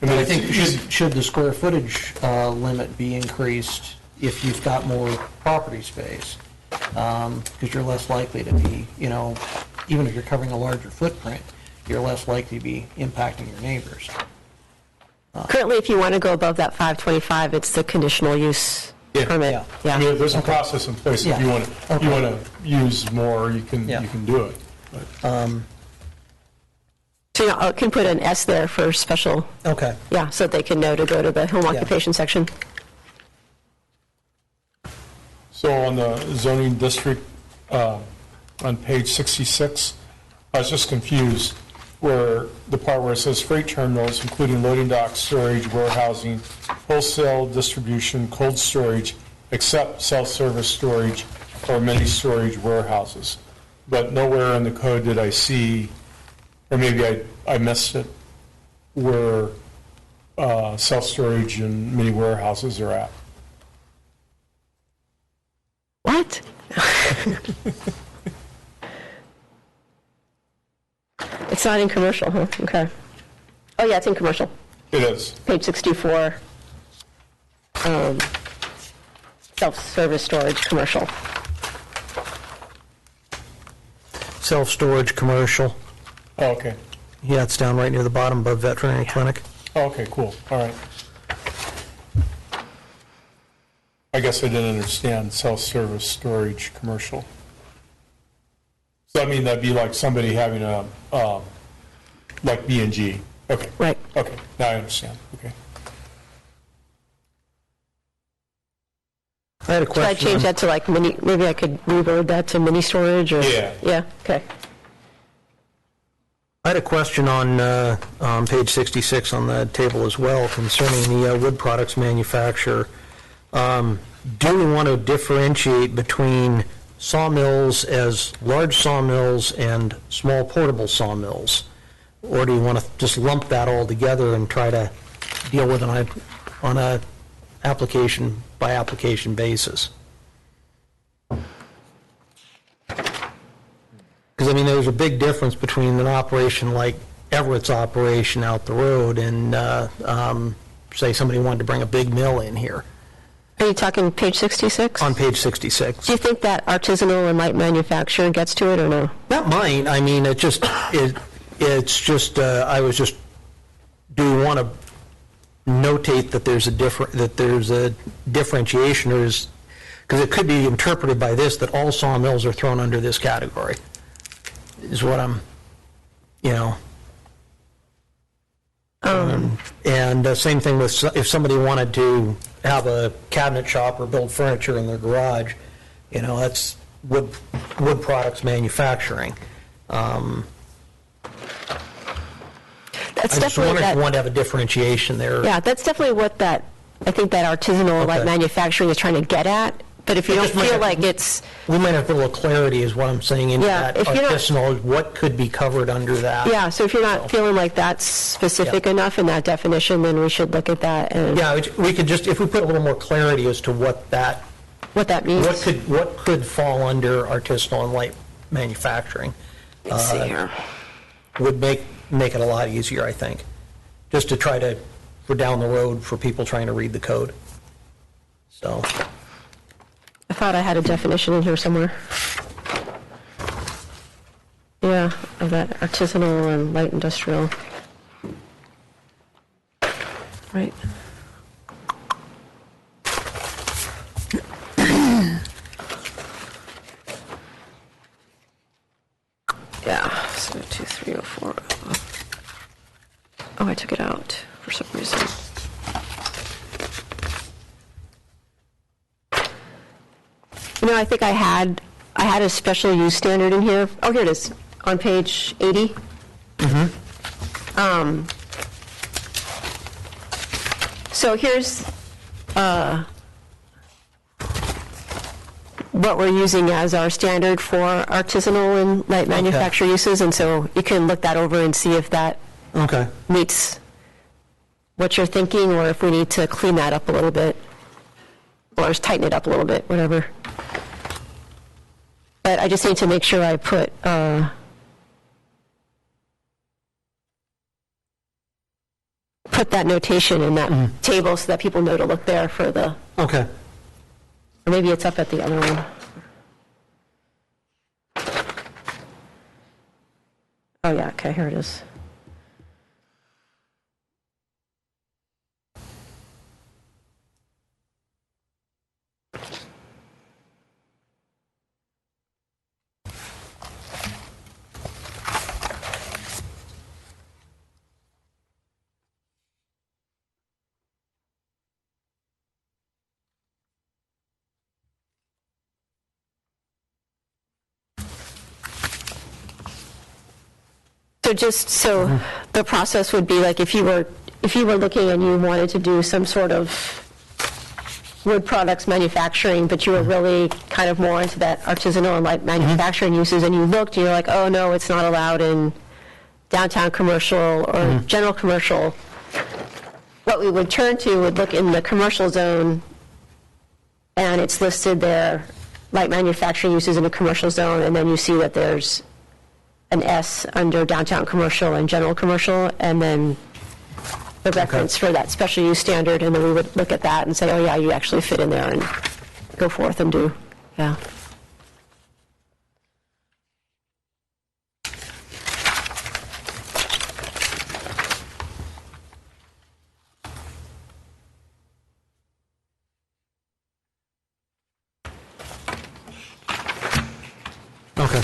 I it's think easy- should the square footage limit be increased if you've got more property space? Because you're less likely to be, even if you're covering a larger footprint, you're less likely to be impacting your neighbors. currently, if you want to go above that 525, it's the conditional use permit. yeah. I mean, there's a process in place. If Yeah. you want to use more, you Yeah. can do it. But So I can put an S there for special, Okay, yeah, so they can know to go to the home occupation section. So on the zoning district, on page 66, I was just confused where the part where it says freight terminals, including loading docks, storage, warehousing, wholesale distribution, cold storage, except self-service storage or mini storage warehouses. But nowhere in the code did I see, or maybe I missed it, where self-storage and mini warehouses are at. What? It's not in commercial, huh? Okay. Oh, yeah, it's in commercial. It is. Page 64. Self-service storage, commercial. self-storage, commercial. Oh, okay. Yeah, it's down right near the bottom above veterinary clinic. Oh, okay, cool, all right. I guess I didn't understand self-service storage commercial. So I mean, that'd be like somebody having a, like B&G. Okay. Right. Okay, now I understand, okay. I had a Should I question. change that to like mini, maybe I could reword that to mini storage or? Yeah. Yeah, okay. I had a question on page 66 on the table as well concerning the wood products manufacturer. Do we want to differentiate between sawmills as large sawmills and small portable sawmills? Or do you want to just lump that all together and try to deal with it on a application by application basis? Because, I mean, there's a big difference between an operation like Everett's operation out the road and, say, somebody wanted to bring a big mill in here Are you talking page 66? on page 66. Do you think that artisanal and light manufacturing gets to it or no? That might, I mean, it's just, I was just, do we want to notate that there's a differentiation, or is, because it could be interpreted by this, that all sawmills are thrown under this category, is what I'm, and same thing with, if somebody wanted to have a cabinet shop or build furniture in their garage, that's wood products manufacturing. That's I just definitely wonder if that. you want to have a differentiation there. Yeah, that's definitely what I think that artisanal light Okay. manufacturing is trying to get at, But if you It don't just might feel have- like it's, We might have a little clarity is what I'm saying in Yeah, that if you're not- artisanal, what could be covered under that. yeah, so if you're not feeling like that's specific Yeah. enough in that definition, then we should look at that and Yeah, we could just, if we put a little more clarity as to what that, what that means. what could fall under artisanal and light manufacturing, Let's see here. would make it a lot easier, I think, just to try to, for down the road, for people trying to read the code. So, I thought I had a definition in here somewhere. Yeah, of that artisanal and light industrial. Right. Yeah, so 2304. Oh, I took it out for some reason. You know, I think I had a special use standard in here. Oh, here it is, on page 80. So here's what we're using as our standard for artisanal and light manufacturer uses, and so you can look that over and see if that okay. meets what you're thinking, or if we need to clean that up a little bit, or just tighten it up a little bit, whatever. But I just need to make sure I put that notation in that table so that people know to look there for the, Okay. or maybe it's up at the other one. Oh yeah, okay, here it is. So the process would be like if you were looking and you wanted to do some sort of wood products manufacturing, but you were really kind of more into that artisanal and light manufacturing uses, and you looked and you're like, oh no, it's not allowed in downtown commercial or general commercial. What we would turn to would look in the commercial zone, and it's listed there, light manufacturing uses in a commercial zone, and then you see that there's an S under downtown commercial and general commercial, and then the reference for that special use standard, and then we would look at that and say, oh yeah, you actually fit in there, and go forth and do, yeah. Okay.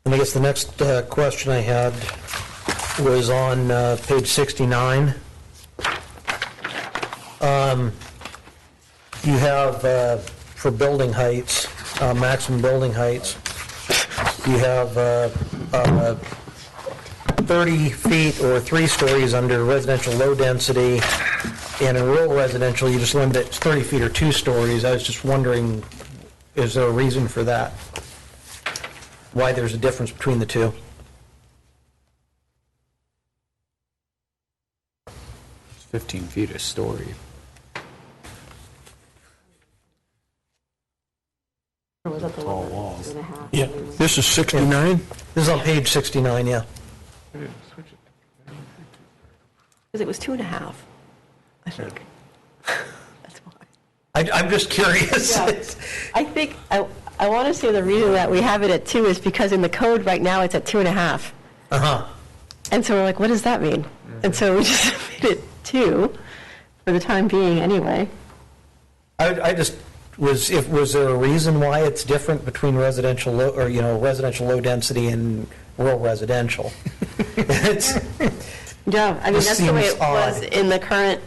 And I guess the next question I had was on page 69. You have, for building heights, maximum building heights, you have 30 feet or 3 stories under residential low density, and in rural residential, you just limit it to 30 feet or 2 stories. I was just wondering, is there a reason for that? Why there's a difference between the two? It's 15 feet a story. Tall walls. Yeah, this is 69? This is on page 69, yeah. Because it was 2.5, I think. That's why. I'm just curious. Yeah. I think, I want to say the reason that we have it at 2 is because in the code right now, it's at 2.5. Uh-huh. And so we're like, what does that mean? And so we just made it 2 for the time being anyway. I just was there a reason why it's different between residential low, or, residential low density and rural residential? It's, Yeah, I mean, This that's the way seems it was odd. in the current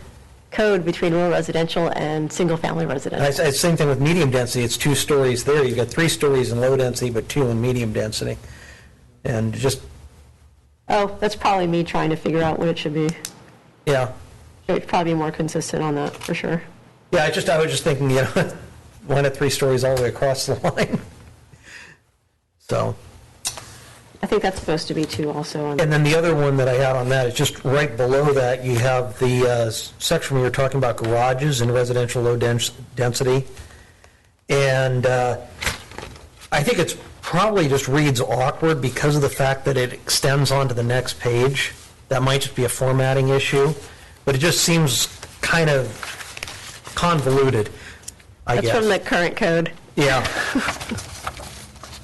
code between rural residential and single-family residential. It's same thing with medium density, it's 2 stories there, you've got 3 stories in low density, but 2 in medium density. And just, Oh, that's probably me trying to figure out what it should be. yeah, It would probably be more consistent on that, for sure. yeah, I was just thinking, you know, why not 3 stories all the way across the line? So, I think that's supposed to be 2 also on. and then the other one that I had on that is just right below that, you have the section where you're talking about garages and residential low density. And I think it's probably just reads awkward because of the fact that it extends onto the next page. That might just be a formatting issue, but it just seems kind of convoluted, I That's from guess. the current code. Yeah,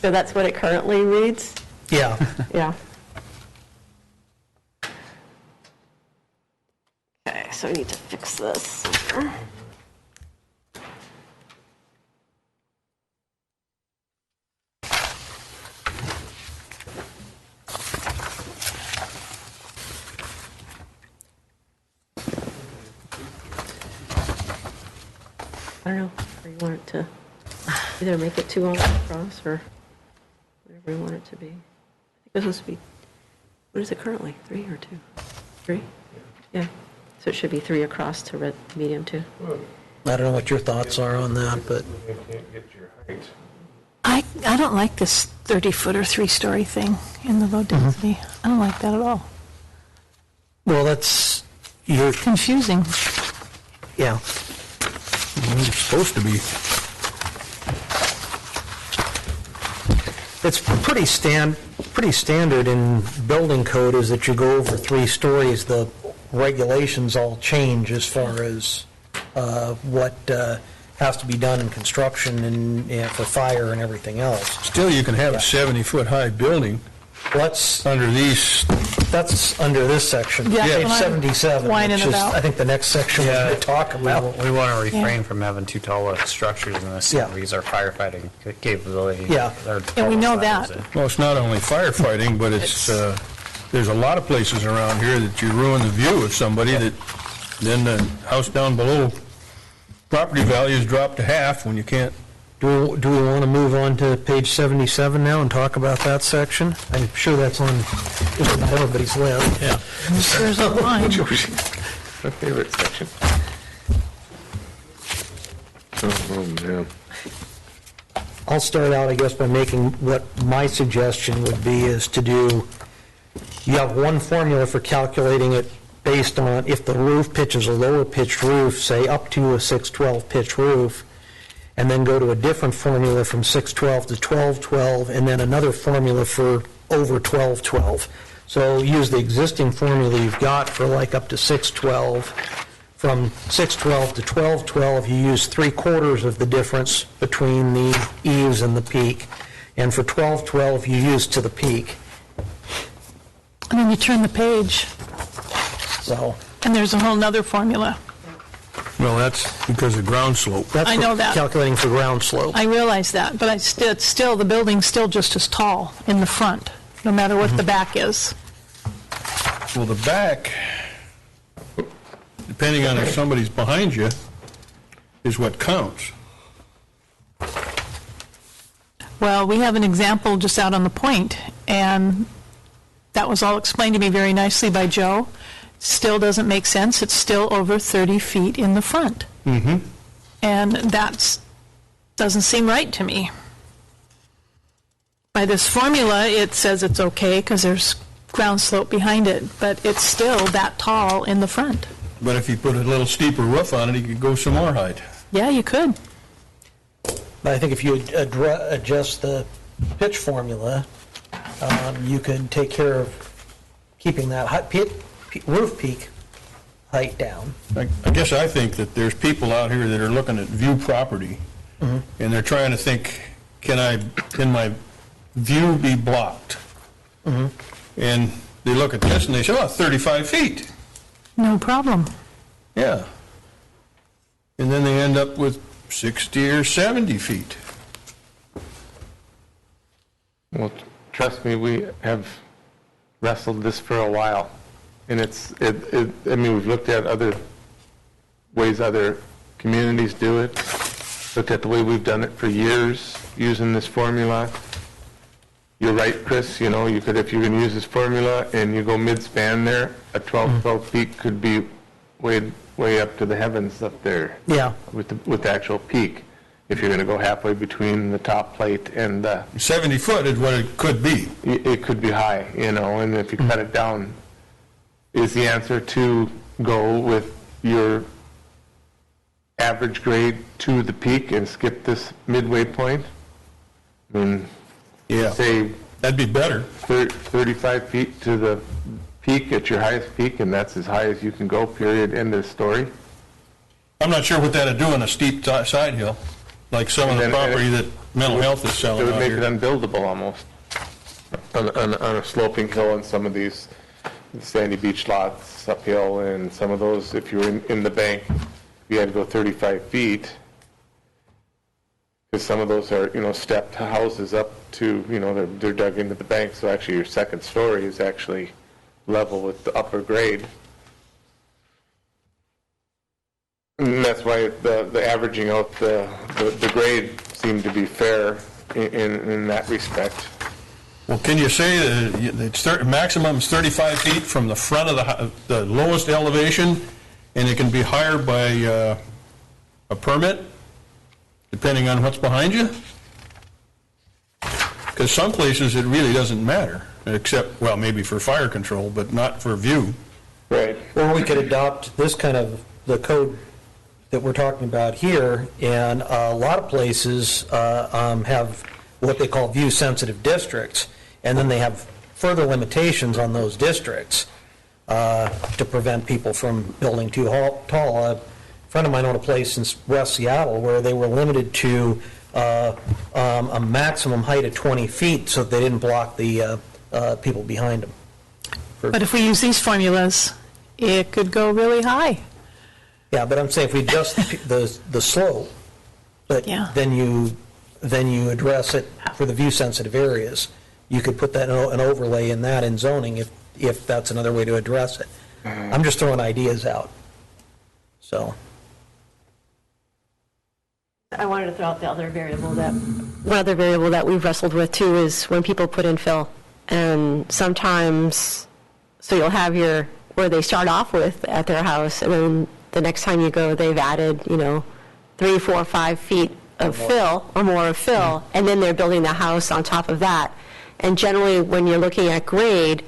So that's what it currently reads? yeah. Yeah. Okay, so I need to fix this. I don't know, or you want it to either make it 2 all the way across or whatever you want it to be. I think it's supposed to be, what is it currently, 3 or 2? 3? Yeah, so it should be 3 across to red, medium 2. I don't know what your thoughts are on that, but I don't like this 30-foot or 3-story thing in the low density. I don't like that at all. well, that's you're Confusing. yeah. It's supposed to be. It's pretty standard in building code is that you go over 3 stories, the regulations all change as far as what has to be done in construction and for fire and everything else. Still, you can have a 70-foot high building That's under these. That's under this section. Yeah, Page when I'm 77, whining which is, about. I think, the next section we're going to talk about. We want to refrain from having too tall of structures in this, Yeah. because our firefighting capability. Yeah. And we know that. Well, it's not only firefighting, but it's, there's a lot of places around here that you ruin the view of somebody that then the house down below, property values drop to half when you can't. Do we want to move on to page 77 now and talk about that section? I'm sure that's on everybody's list. Yeah. There's a line. My favorite section. Oh, man. I'll start out, I guess, by making what my suggestion would be is to do, you have one formula for calculating it based on if the roof pitch is a lower pitched roof, say up to a 612 pitch roof, and then go to a different formula from 612 to 1212, and then another formula for over 1212. So use the existing formula you've got for like up to 612. From 612 to 1212, you use 3/4 of the difference between the eaves and the peak. And for 1212, you use to the peak. And then you turn the page, So and there's a whole nother formula. Well, that's because of ground slope. that's I know for that. calculating for ground slope. I realize that, but still, the building's still just as tall in the front, no matter what the back is. Well, the back, depending on if somebody's behind you, is what counts. Well, we have an example just out on the point, and that was all explained to me very nicely by Joe. Still doesn't make sense. It's still over 30 feet in the front. Mm-hmm. And that doesn't seem right to me. By this formula, it says it's okay because there's ground slope behind it, but it's still that tall in the front. But if you put a little steeper roof on it, you could go some more height. Yeah, you could. But I think if you adjust the pitch formula, you could take care of keeping that roof peak height down. I guess I think that there's people out here that are looking at view property, and they're trying to think, can my view be blocked? And they look at this and they say, oh, 35 feet. No problem. Yeah. And then they end up with 60 or 70 feet. Well, trust me, we have wrestled this for a while. And I mean, we've looked at other ways other communities do it, looked at the way we've done it for years, using this formula. You're right, Chris, you know, you could, if you're going to use this formula and you go mid-span there, a 12 feet could be way up to the heavens up there. Yeah. With the actual peak, if you're going to go halfway between the top plate and 70 foot is what it could be. it could be high, you know, and if you cut it down, is the answer to go with your average grade to the peak and skip this midway point? I mean, Yeah, say that'd be better. 35 feet to the peak at your highest peak, and that's as high as you can go, period, end of story. I'm not sure what that'd do on a steep side hill, like some of the And then- property that mental health is It selling would out make it here. unbuildable almost, on a sloping hill and some of these sandy beach lots uphill, and some of those, if you were in the bank, you had to go 35 feet, because some of those are, you know, stepped houses up to, you know, they're dug into the bank, so actually your second story is actually level with the upper grade. And that's why the averaging out the grade seemed to be fair in that respect. Well, can you say that it's maximum is 35 feet from the front of the lowest elevation, and it can be higher by a permit, depending on what's behind you? Because some places it really doesn't matter, except, well, maybe for fire control, but not for view. Right. Or we could adopt this kind of, the code that we're talking about here, and a lot of places have what they call view-sensitive districts, and then they have further limitations on those districts to prevent people from building too tall. A friend of mine owned a place in West Seattle where they were limited to a maximum height of 20 feet so that they didn't block the people behind them. But if we use these formulas, it could go really high. Yeah, but I'm saying if we adjust the slope, but Yeah. then you address it for the view-sensitive areas, you could put that, an overlay in that in zoning if that's another way to address it. I'm just throwing ideas out. So, I wanted to throw out the other variable that, one other variable that we've wrestled with too is when people put in fill. And sometimes, so you'll have where they start off with at their house, and then the next time you go, they've added, 3, 4, 5 feet of fill, or more of fill, and then they're building the house on top of that. And generally, when you're looking at grade,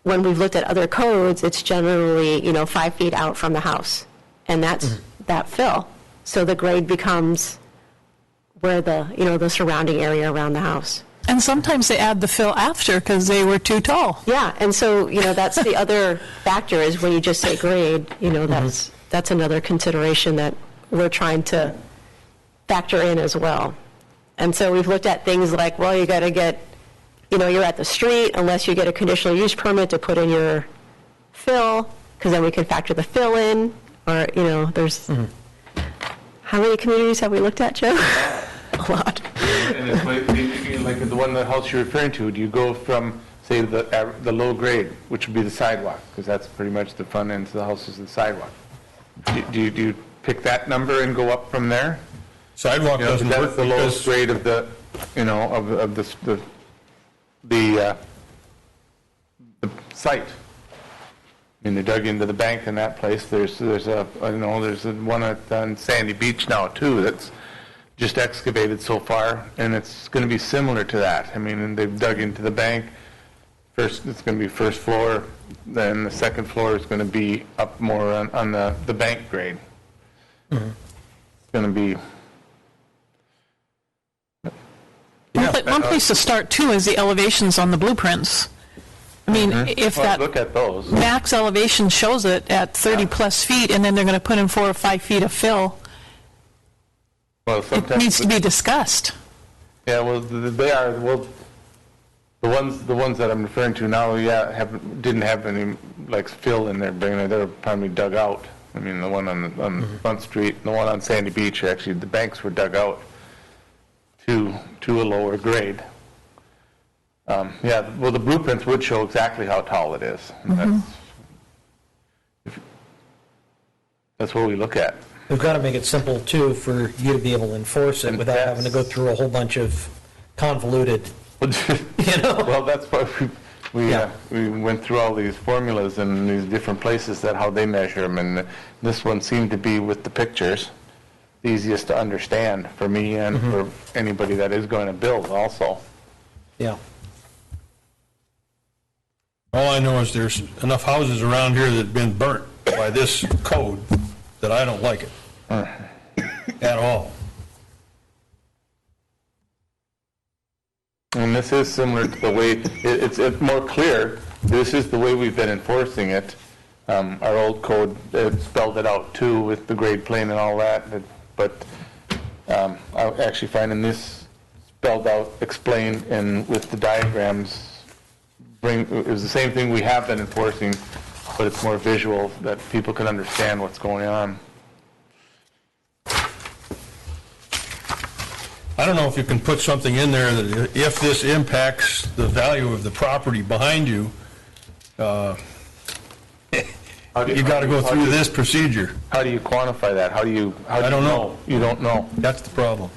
when we've looked at other codes, it's generally, 5 feet out from the house. And that's that fill. So the grade becomes where the surrounding area around the house. And sometimes they add the fill after because they were too tall. Yeah, and so, that's the other factor is when you just say grade, that's another consideration that we're trying to factor in as well. And so we've looked at things like, well, you got to get, you're at the street unless you get a conditional use permit to put in your fill, because then we can factor the fill in, or, there's, how many communities have we looked at, Joe? A lot. And it's like the one, the house you're referring to, do you go from, say, the low grade, which would be the sidewalk, because that's pretty much the front end of the house is the sidewalk. Do you pick that number and go up from there? Sidewalk doesn't work That's the lowest because grade of the, of the site. I mean, they dug into the bank in that place. There's a one on Sandy Beach now too that's just excavated so far, and it's going to be similar to that. I mean, and they've dug into the bank. First, it's going to be first floor. Then the second floor is going to be up more on the bank grade. It's going to be. One place to start too is the elevations on the blueprints. I mean, if Well, that look at those. max elevation shows it at 30 plus feet, and then they're going to put in 4 or 5 feet of fill, Well, it sometimes needs to be discussed. Yeah, well, they are, well, the ones that I'm referring to now, didn't have any, like, fill in there, they were probably dug out. I mean, the one on Front Street, and the one on Sandy Beach, actually, the banks were dug out to a lower grade. Well, the blueprints would show exactly how tall it is. And That's what we look at. We've got to make it simple, too, for you to be able to enforce it And without having to go through a whole bunch of convoluted, Well, that's why Yeah. we went through all these formulas and these different places that how they measure them, and this one seemed to be with the pictures, the easiest to understand for me and for anybody that is going to build also. yeah. All I know is there's enough houses around here that have been burnt by this code that I don't like it at all. And this is similar to the way, it's more clear, this is the way we've been enforcing it. Our old code spelled it out too with the grade plane and all that, but I'm actually finding this spelled out, explained, and with the diagrams, it was the same thing we have been enforcing, but it's more visual, that people can understand what's going on. I don't know if you can put something in there that if this impacts the value of the property behind you, you got to go through this procedure. How do you quantify that? How do you I don't know. You don't know. That's the problem.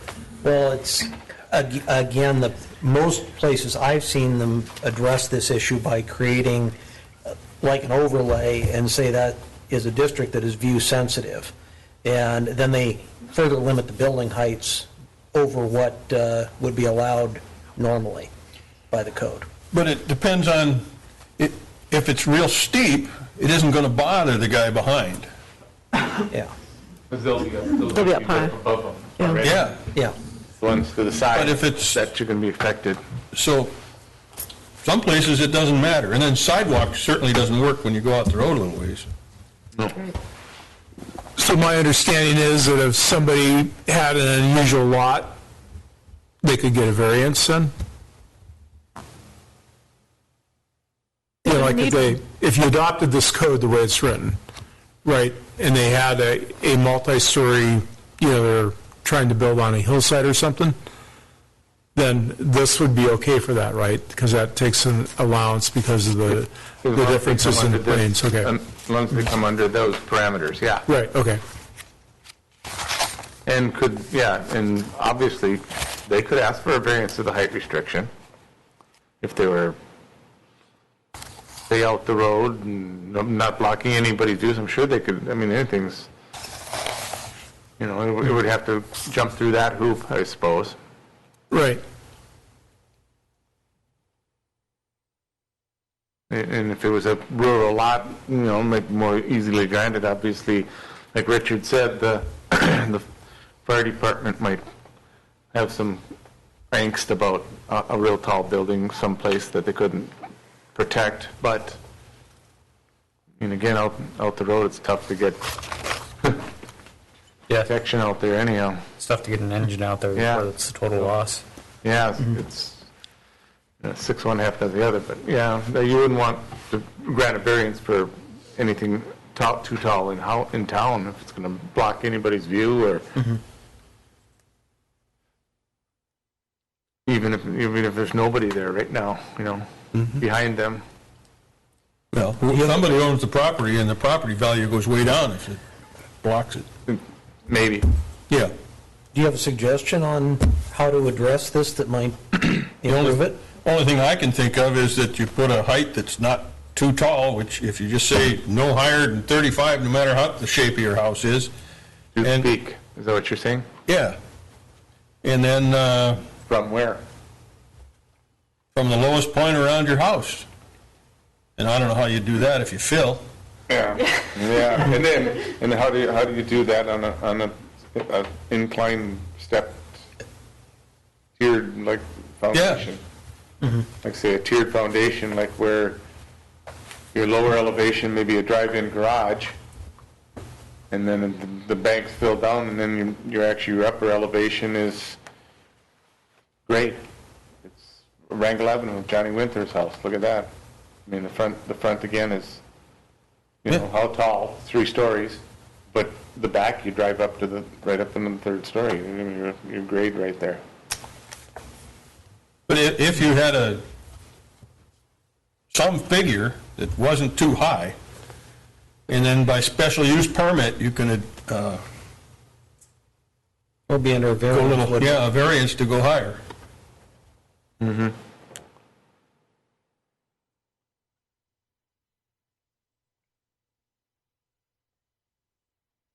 Well, it's, again, most places I've seen them address this issue by creating like an overlay and say that is a district that is view sensitive. And then they further limit the building heights over what would be allowed normally by the code. But it depends on, if it's real steep, it isn't going to bother the guy behind. Yeah, They'll be up high. above them Yeah. already. Yeah, yeah. The ones to the side. But if it's- that you're going to be affected. so some places it doesn't matter. And then sidewalk certainly doesn't work when you go out the road a little ways. So my understanding is that if somebody had an unusual lot, they could get a variance then? You know, like if you adopted this code the way it's written, right, and they had a multi-story, you know, they're trying to build on a hillside or something, then this would be okay for that, right? Because that takes an allowance because of the differences in the planes, okay. As long as they come under those parameters, yeah. Right, okay. And and obviously, they could ask for a variance of the height restriction if they were, say, out the road and not blocking anybody's views. I'm sure they could, I mean, anything's, it would have to jump through that hoop, I suppose. Right. And if it was a rural lot, make more easily granted, obviously, like Richard said, the fire department might have some angst about a real tall building someplace that they couldn't protect, but, again, out the road, it's tough to get Yeah, protection out there anyhow. it's tough to get an engine out there Yeah. before it's a total loss. Yeah, it's 6 one, half does the other, but yeah, you wouldn't want to grant a variance for anything too tall in town if it's going to block anybody's view or even if there's nobody there right now, behind them. Well, somebody owns the property and the property value goes way down if it blocks it. Maybe. Yeah. Do you have a suggestion on how to address this that might improve it? Only thing I can think of is that you put a height that's not too tall, which if you just say no higher than 35, no matter how the shape of your house is. To And- speak. Is that what you're saying? Yeah. And then From where? from the lowest point around your house. And I don't know how you do that if you fill. Yeah, yeah. And how do you do that on a incline step tiered like foundation? Like say a tiered foundation, like where your lower elevation, maybe a drive-in garage, and then the bank's filled down, and then your upper elevation is grade. It's Wrangell Avenue, Johnny Winter's house. Look at that. I mean, the front again is, how tall? 3 stories, but the back you drive up to right up in the 3rd story. I mean, your grade right there. But if you had some figure that wasn't too high, And then by special use permit, you can Or be under a go a variance. little, would- yeah, a variance to go higher.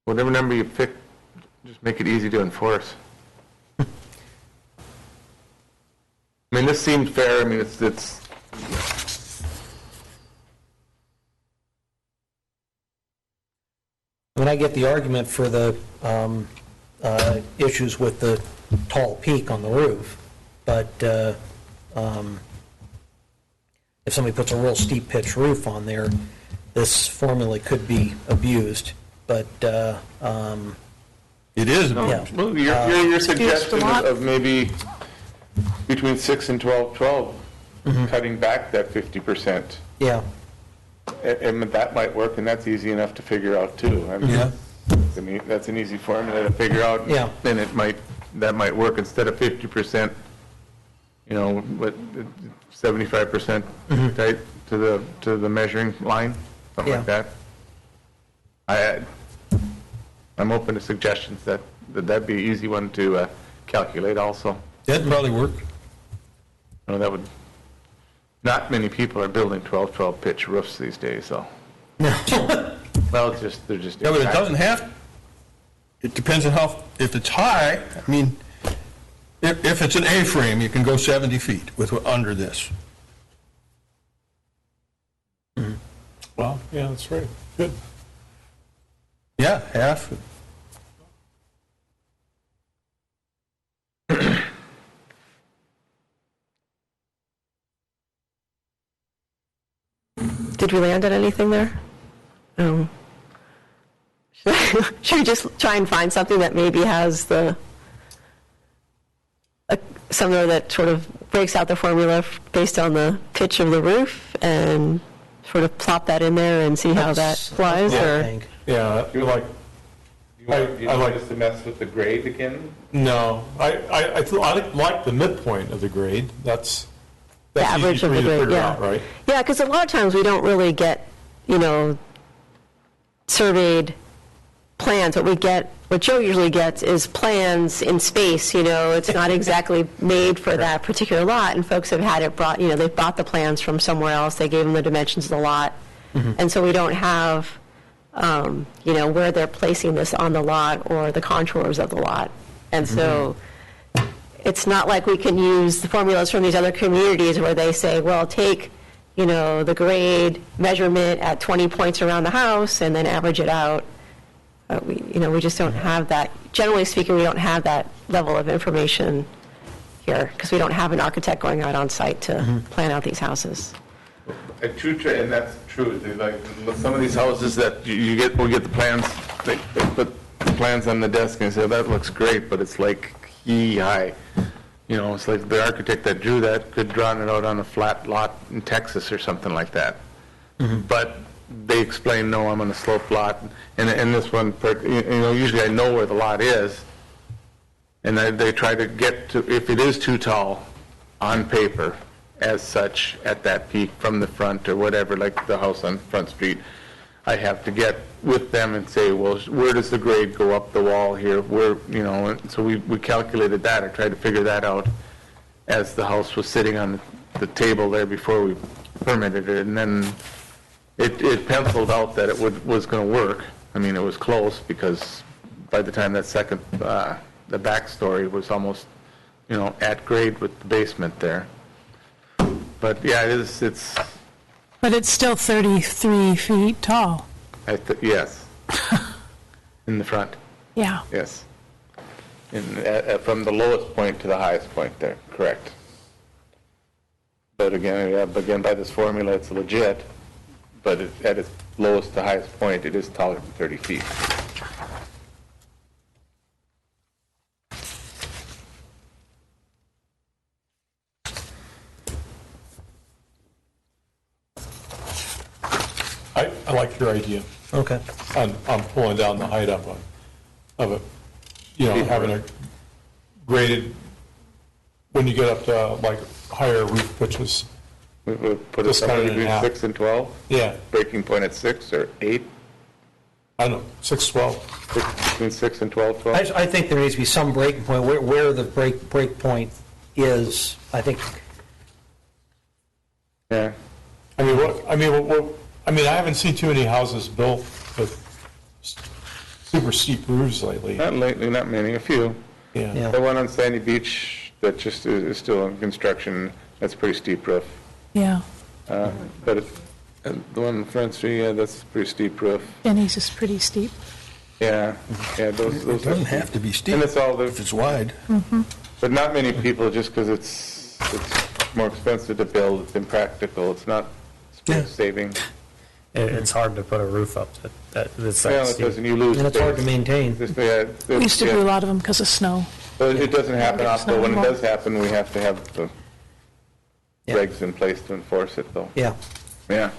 Whatever number you pick, just make it easy to enforce. I mean, this seems fair, I mean, it's, I mean, I get the argument for the issues with the tall peak on the roof, but if somebody puts a real steep pitch roof on there, this formula could be abused, but, It is. Yeah. well, your suggestion lot. of maybe between 6 and 12, cutting back that 50%. yeah, And that might work, and that's easy enough to figure out too. I mean, Yeah. that's an easy formula to figure out. Yeah. Then that might work instead of 50%, you know, what, 75% tight to the measuring line, something like Yeah. that. I'm open to suggestions that'd be an easy one to calculate also. That'd probably work. You know, that would, not many people are building 12 pitch roofs these days, so. Well, they're just. Yeah, but it doesn't have, it depends on how, if it's high, I mean, if it's an A-frame, you can go 70 feet with, under this. Well, yeah, that's right. Good. Yeah, half. Did we land on anything there? No. Should we just try and find something that maybe has somewhere that sort of breaks out the formula based on the pitch of the roof and sort of plop that in there and see how that That's- flies? that's what I Or think. Yeah, like, You want I like- us to mess with the grade again? no, I like the midpoint of the grade. That's the easy average for of the you to grade, figure yeah. out, right? Yeah, because a lot of times we don't really get, surveyed plans. What Joe usually gets is plans in space, it's not exactly made for that particular lot, and folks have had it brought, they've bought the plans from somewhere else, they gave them the dimensions of the lot, and so we don't have, where they're placing this on the lot or the contours of the lot. And so it's not like we can use the formulas from these other communities where they say, well, take, the grade measurement at 20 points around the house and then average it out. We just don't have that. Generally speaking, we don't have that level of information here because we don't have an architect going out on site to plan out these houses. And that's true. Like some of these houses that we'll get the plans, they put the plans on the desk and say, that looks great, but it's like high. It's like the architect that drew that could draw it out on a flat lot in Texas or something like that. But they explain, no, I'm on a slope lot. And this one, usually I know where the lot is. And they try to get to, if it is too tall on paper, as such, at that peak from the front or whatever, like the house on Front Street, I have to get with them and say, well, where does the grade go up the wall here? Where, and so we calculated that, or tried to figure that out as the house was sitting on the table there before we permitted it. And then it penciled out that it was going to work. I mean, it was close because by the time that second, the back story was almost, at grade with the basement there. But yeah, it's. But it's still 33 feet tall. Yes. In the front, Yeah. yes. From the lowest point to the highest point there, correct. But again, by this formula, it's legit. But at its lowest to highest point, it is taller than 30 feet. I like your idea Okay. on pulling down the height of it. Having a graded, when you get up to like higher roof pitches. We put it Just cut somewhere it in between half. 6 and 12, Yeah, breaking point at 6 or 8. I don't know, 612. Between 6 and 12, 12? I think there needs to be some breaking point, where the break point is, I think. Yeah. I mean, I haven't seen too many houses built with super steep roofs lately. Not lately, not many, a few. Yeah. The one on Sandy Beach that just is still in construction, that's a pretty steep roof. Yeah. But the one in Front Street, yeah, that's a pretty steep roof. Denny's is pretty steep. Yeah, those. It doesn't have to be steep And it's all if it's wide. but not many people, just because it's more expensive to build, it's impractical, it's not space saving. It's hard to put a roof up that's Well, that it steep. doesn't, you lose And it's hard to space. maintain. We used to do a lot of them because of snow. But it doesn't happen Yeah, often, but when it it's not does happen, we have to have the Yeah. regs in place to enforce it, though. Yeah. Yeah.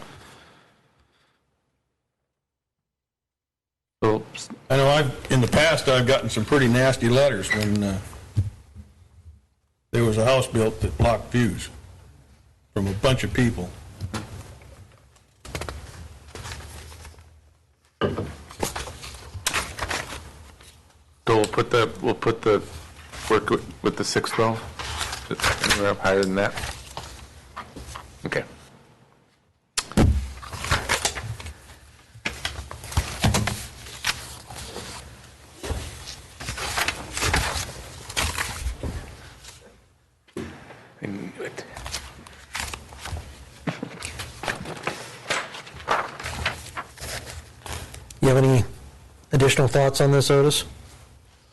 So, I know in the past, I've gotten some pretty nasty letters when there was a house built that blocked views from a bunch of people. So we'll put the work with the 612? We're up higher than that? Okay. I knew it. You have any additional thoughts on this, Otis?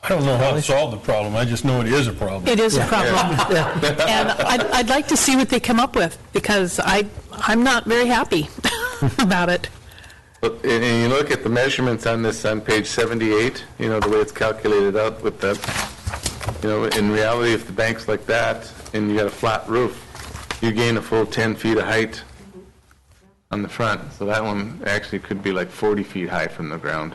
I don't know how to solve the problem, I just know it is a problem. It is a problem. And I'd like to see what they come up with, because I'm not very happy about it. But- And you look at the measurements on this on page 78, you know, the way it's calculated out with that, you know, in reality, if the bank's like that and you got a flat roof, you gain a full 10 feet of height on the front. So that one actually could be like 40 feet high from the ground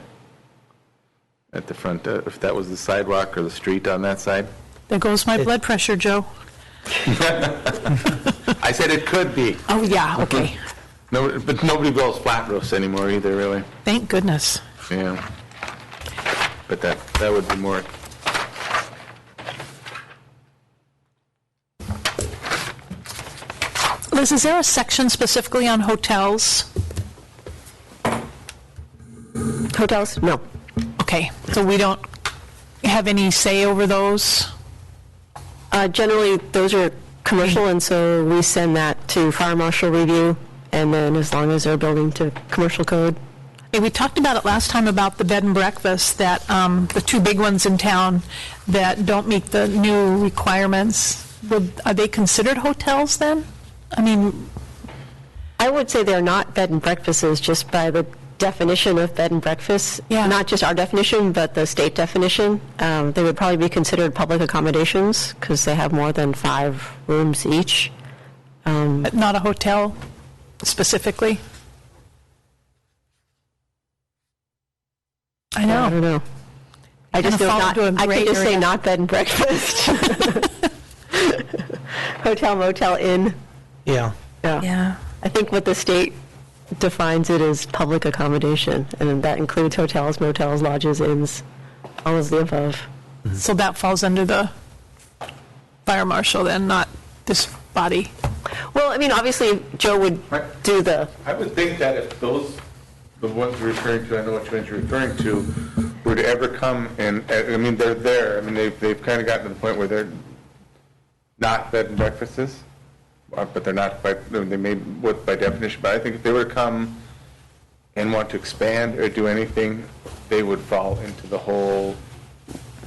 at the front, if that was the sidewalk or the street on that side. There goes my blood pressure, Joe. I said it could be. Oh, yeah, okay. No, but nobody builds flat roofs anymore either, really. Thank goodness. Yeah. But that would be more. Liz, is there a section specifically on hotels? Hotels? No. Okay, so we don't have any say over those? Generally, those are commercial, and so we send that to fire marshal review, and then as long as they're building to commercial code. Hey, we talked about it last time about the bed and breakfast, that the two big ones in town that don't meet the new requirements. Are they considered hotels then? I mean, I would say they're not bed and breakfasts just by the definition of bed and breakfast. Yeah. Not just our definition, but the state definition. They would probably be considered public accommodations because they have more than 5 rooms each. not a hotel specifically? I I don't know. know. I just Kinda know fall not, into a I gray could just say area. not bed and breakfast. Hotel, motel, inn. Yeah. Yeah. I think what the state defines it as public accommodation, and that includes hotels, motels, lodges, inns, all of the above. So that falls under the fire marshal then, not this body? Well, I mean, obviously, Joe would do the, I would think that if those, the ones you're referring to, I know which ones you're referring to, were to ever come and, I mean, they're there, I mean, they've kind of gotten to the point where they're not bed and breakfasts, but they're not by, they may, what, by definition, but I think if they were to come and want to expand or do anything, they would fall into the whole,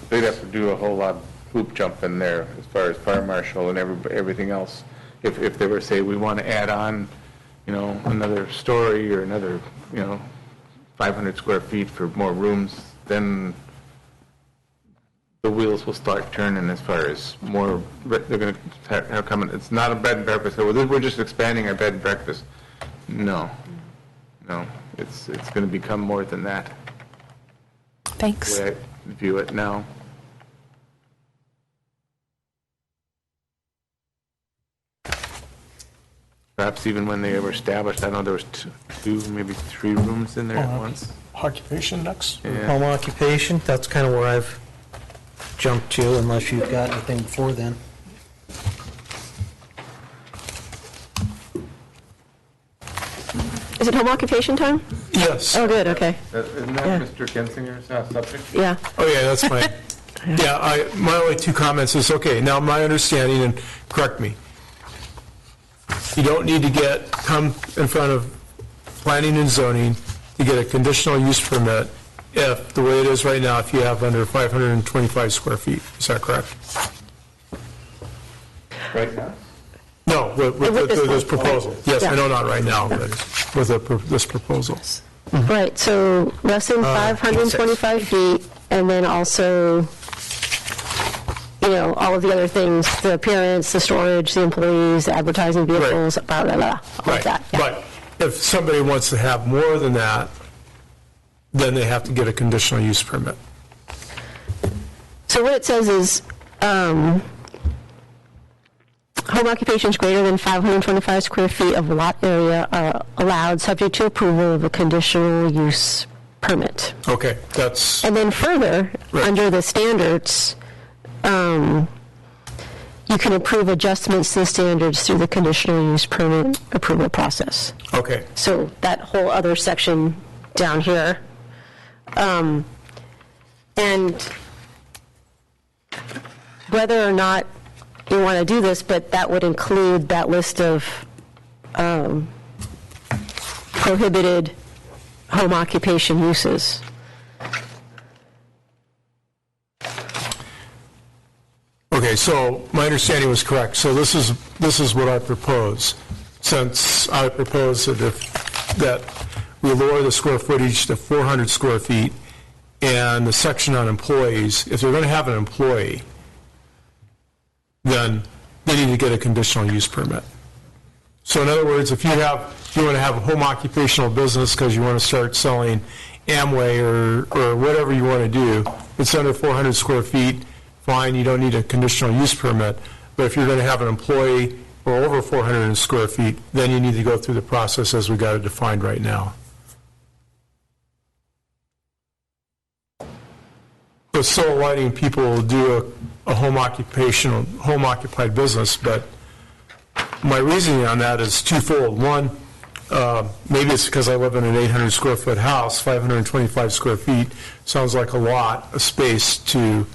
they'd have to do a whole lot of hoop jump in there as far as fire marshal and everything else. If they were to say, we want to add on, you know, another story or another, 500 square feet for more rooms, then the wheels will start turning as far as more, they're going to have coming, it's not a bed and breakfast, so we're just expanding our bed and breakfast. No, it's going to become more than that, Thanks. the way I view it now. Perhaps even when they were established, I know there was two, maybe 3 rooms in there at once. occupation next? Home occupation, that's kind of where I've jumped to, unless you've got anything before then. Is it home occupation time? Yes. Oh, good, okay. Isn't Yeah. that Mr. Gensinger's subject? Yeah. Oh, yeah, that's fine. Yeah, my only two comments is, okay, now my understanding, and correct me, you don't need to come in front of planning and zoning to get a conditional use permit if, the way it is right now, if you have under 525 square feet. Is that correct? Right now? No, with With this this one. proposal. Yes, I Yeah. know not right now, but with this proposal. Right, so less than 525 feet, and then also, all of the other things, the appearance, the storage, the employees, the advertising vehicles, blah, blah, blah, all of Right, that. Yeah. but if somebody wants to have more than that, then they have to get a conditional use permit. So what it says is, home occupations greater than 525 square feet of lot area are allowed, subject to approval of a conditional use permit. Okay, that's, And then further, Right. under the standards, you can approve adjustments to the standards through the conditional use permit approval process. okay. So that whole other section down here. And whether or not you want to do this, but that would include that list of prohibited home occupation uses. Okay, so my understanding was correct. So this is what I propose. Since I propose that we lower the square footage to 400 square feet, and the section on employees, if they're going to have an employee, then they need to get a conditional use permit. So in other words, if you want to have a home occupational business because you want to start selling Amway or whatever you want to do, it's under 400 square feet, fine, you don't need a conditional use permit. But if you're going to have an employee or over 400 square feet, then you need to go through the process as we got it defined right now. But so letting people do a home occupied business, but my reasoning on that is twofold. One, maybe it's because I live in an 800 square foot house, 525 square feet sounds like a lot of space to,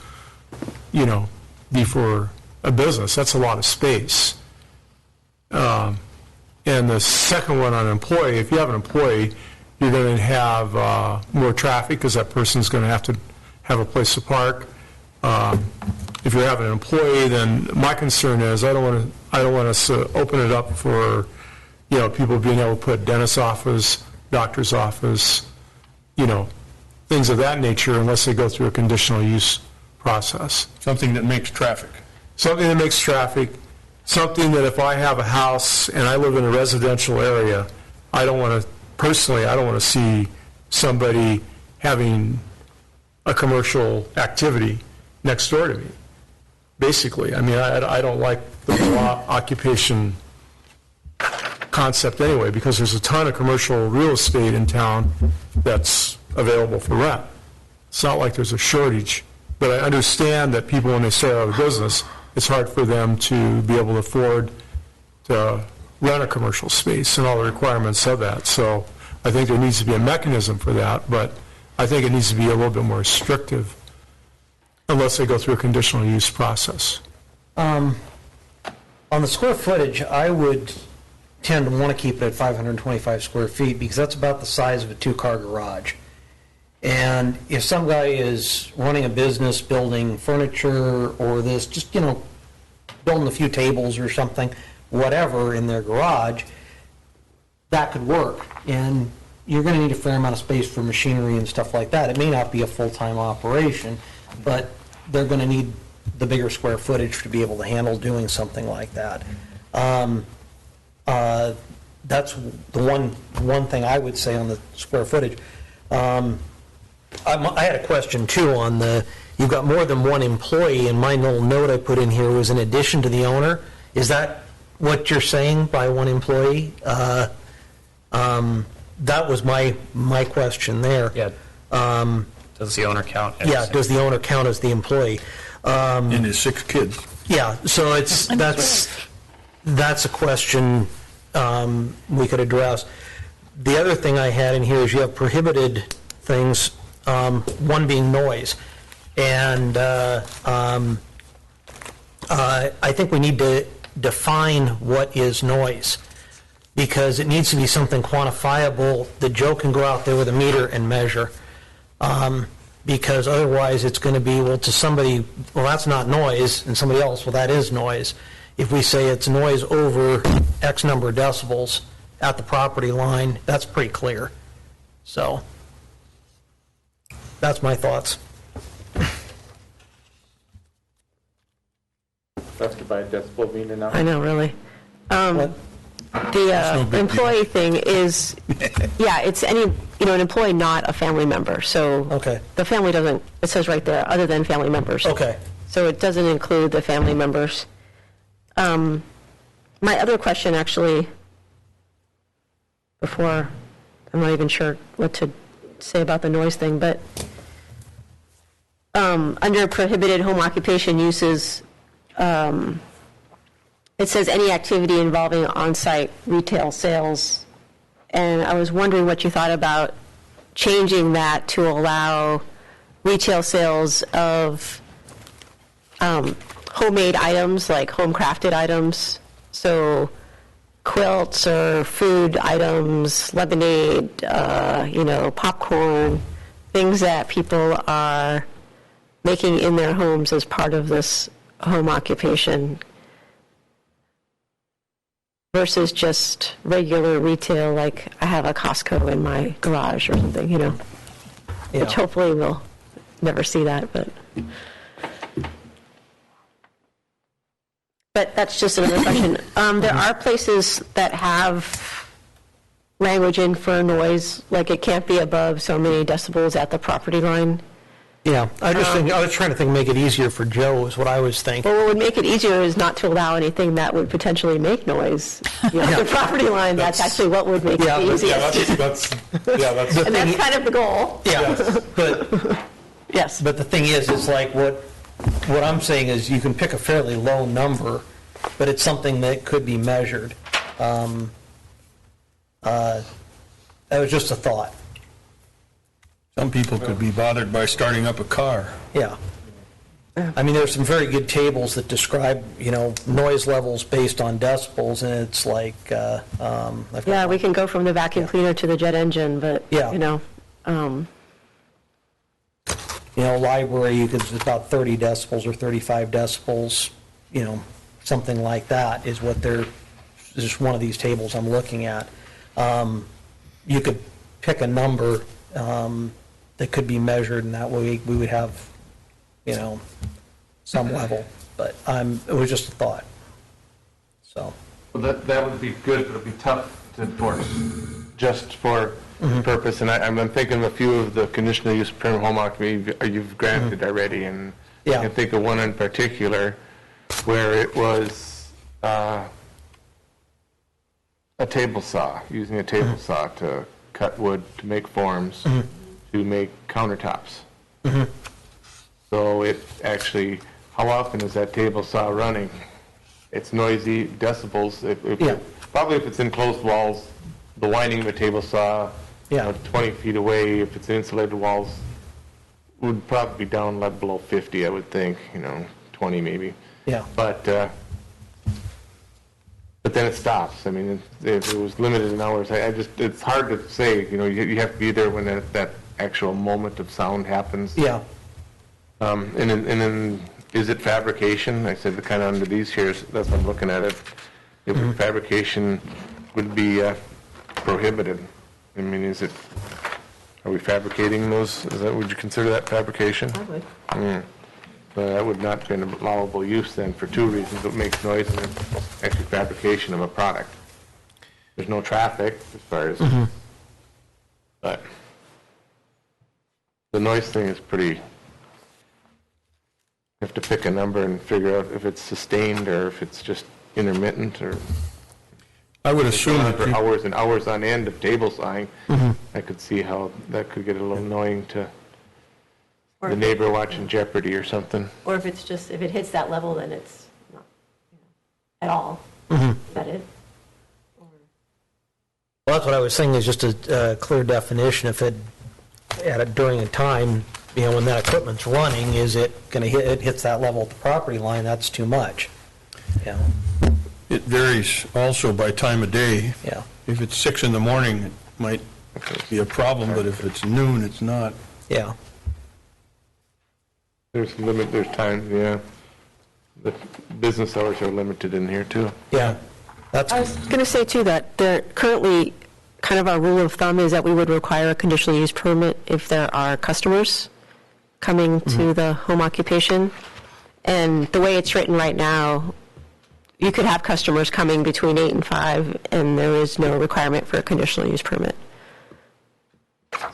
be for a business. That's a lot of space. And the second one on employee, if you have an employee, you're going to have more traffic because that person's going to have a place to park. If you're having an employee, then my concern is I don't want us to open it up for, people being able to put dentist's office, doctor's office, things of that nature unless they go through a conditional use process. Something that makes traffic. Something that makes traffic, something that if I have a house and I live in a residential area, I don't want to see somebody having a commercial activity next door to me, basically. I mean, I don't like the occupation concept anyway, because there's a ton of commercial real estate in town that's available for rent. It's not like there's a shortage, but I understand that people, when they start out a business, it's hard for them to be able to afford to rent a commercial space and all the requirements of that. So I think there needs to be a mechanism for that, but I think it needs to be a little bit more restrictive unless they go through a conditional use process. On the square footage, I would tend to want to keep it at 525 square feet because that's about the size of a two-car garage. And if some guy is running a business, building furniture or this, just, building a few tables or something, whatever, in their garage, that could work. And you're going to need a fair amount of space for machinery and stuff like that. It may not be a full-time operation, but they're going to need the bigger square footage to be able to handle doing something like that. That's the one thing I would say on the square footage. I had a question too on you've got more than one employee, and my little note I put in here was in addition to the owner. Is that what you're saying by one employee? that was my question there. Yeah. Does the owner count? as- Yeah, does the owner count as the employee? And his 6 kids. Yeah, so that's a question we could address. The other thing I had in here is you have prohibited things, one being noise. And I think we need to define what is noise, because it needs to be something quantifiable that Joe can go out there with a meter and measure. Because otherwise it's going to be, well, to somebody, well, that's not noise, and somebody else, well, that is noise. If we say it's noise over X number of decibels at the property line, that's pretty clear. So, that's my thoughts. That's to buy a decibel meter now. I know, really. What? The employee thing is, yeah, it's any, an employee, not a family member. So Okay. the family doesn't, it says right there, other than family members. Okay. So it doesn't include the family members. My other question, actually, before, I'm not even sure what to say about the noise thing, but under prohibited home occupation uses, it says any activity involving on-site retail sales. And I was wondering what you thought about changing that to allow retail sales of homemade items, like home-crafted items. So quilts or food items, lemonade, popcorn, things that people are making in their homes as part of this home occupation, versus just regular retail, like I have a Costco in my garage or something, Yeah. which hopefully we'll never see that, but that's just another question. There are places that have language in for noise, like it can't be above so many decibels at the property line. Yeah, I was trying to think, make it easier for Joe, is what I was thinking. Well, what would make it easier is not to allow anything that would potentially make noise. At the property line, that's actually what would make Yeah, it but- Yeah, easiest. that's And that's kind of the goal. Yeah, but Yes. the thing is like what I'm saying is you can pick a fairly low number, but it's something that could be measured. That was just a thought. Some people could be bothered by starting up a car. Yeah. I mean, there's some very good tables that describe, noise levels based on decibels, and it's like, Yeah, we can go from the vacuum cleaner to the jet engine, but, Yeah. Library, it's about 30 decibels or 35 decibels, something like that is what just one of these tables I'm looking at. You could pick a number that could be measured, and that way we would have, some level. But it was just a thought. So, Well, that would be good, but it'd be tough to enforce, just for purpose. And I'm thinking of a few of the conditional use permit home occupation you've granted already, and Yeah. I can think of one in particular where it was a table saw, using a table saw to cut wood, to make forms, to make countertops. So it actually, how often is that table saw running? It's noisy, decibels. Yeah. Probably if it's enclosed walls, the winding of a table saw, Yeah. 20 feet away, if it's insulated walls, would probably be down like below 50, I would think, 20 maybe. yeah. But then it stops. I mean, if it was limited in hours, it's hard to say, you have to be there when that actual moment of sound happens. Yeah. And then, is it fabrication? I said, kind of under these here, that's what I'm looking at it. If fabrication would be prohibited. I mean, are we fabricating those? Would you consider that fabrication? I would. That would not be an allowable use then for two reasons. It makes noise and it's actually fabrication of a product. There's no traffic as far as, but the noise thing is pretty, you have to pick a number and figure out if it's sustained or if it's just intermittent or. I would assume that For hours and hours on end of table sawing, I could see how that could get a little annoying to Or the neighbor watching Jeopardy or something. or if it's just, if it hits that level, then it's not, at all. Is that it? Well, that's what I was saying, is just a clear definition. If during a time, when that equipment's running, is it going to it hits that level at the property line, that's too much. Yeah, it varies also by time of day. yeah. If it's 6 in the morning, it might be a problem, but if it's noon, it's not. Yeah. There's times, yeah. The business hours are limited in here too. Yeah. That's, I was going to say too that there currently, kind of our rule of thumb is that we would require a conditional use permit if there are customers coming to the home occupation. And the way it's written right now, you could have customers coming between 8 and 5, and there is no requirement for a conditional use permit.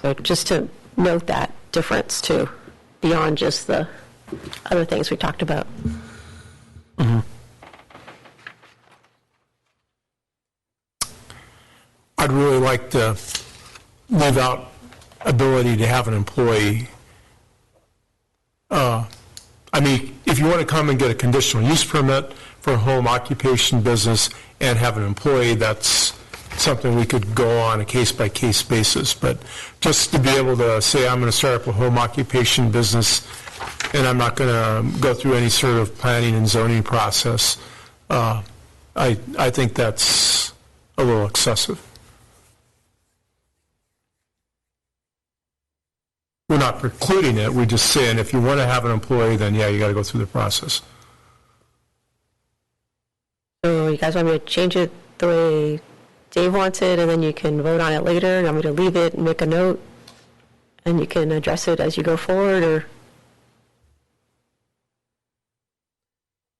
So just to note that difference too, beyond just the other things we talked about. I'd really like to leave out ability to have an employee. I mean, if you want to come and get a conditional use permit for a home occupation business and have an employee, that's something we could go on a case-by-case basis. But just to be able to say, I'm going to start up a home occupation business and I'm not going to go through any sort of planning and zoning process, I think that's a little excessive. We're not precluding it, we're just saying if you want to have an employee, then yeah, you got to go through the process. So you guys want me to change it the way Dave wants it, and then you can vote on it later, and you want me to leave it and make a note, and you can address it as you go forward, or?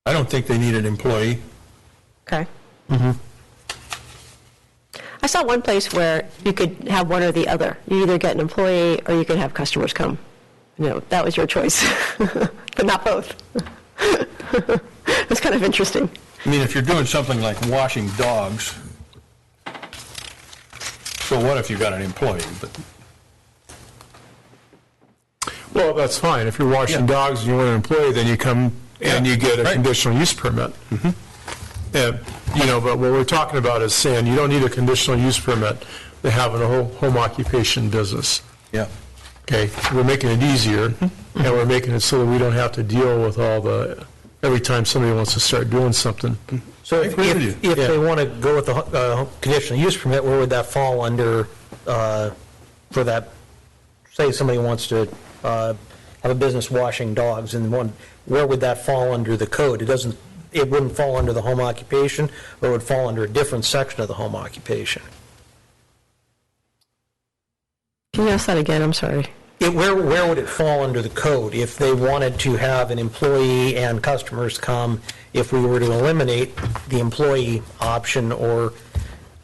I don't think they need an employee. Okay. I saw one place where you could have one or the other. You either get an employee or you can have customers come. That was your choice, but not both. It's kind of interesting. I mean, if you're doing something like washing dogs, so what if you got an employee? But Well, that's fine. If you're washing dogs and you want an employee, then you come and you get a conditional use permit. And, but what we're talking about is saying you don't need a conditional use permit to have a home occupation business. yeah. Okay, we're making it easier, and we're making it so that we don't have to deal with every time somebody wants to start doing something. so I agree with you. if they want to go with the conditional use permit, where would that fall under, for that, say somebody wants to have a business washing dogs, and where would that fall under the code? It wouldn't fall under the home occupation, or it would fall under a different section of the home occupation? Can you ask that again? I'm sorry. Where would it fall under the code if they wanted to have an employee and customers come, if we were to eliminate the employee option, or?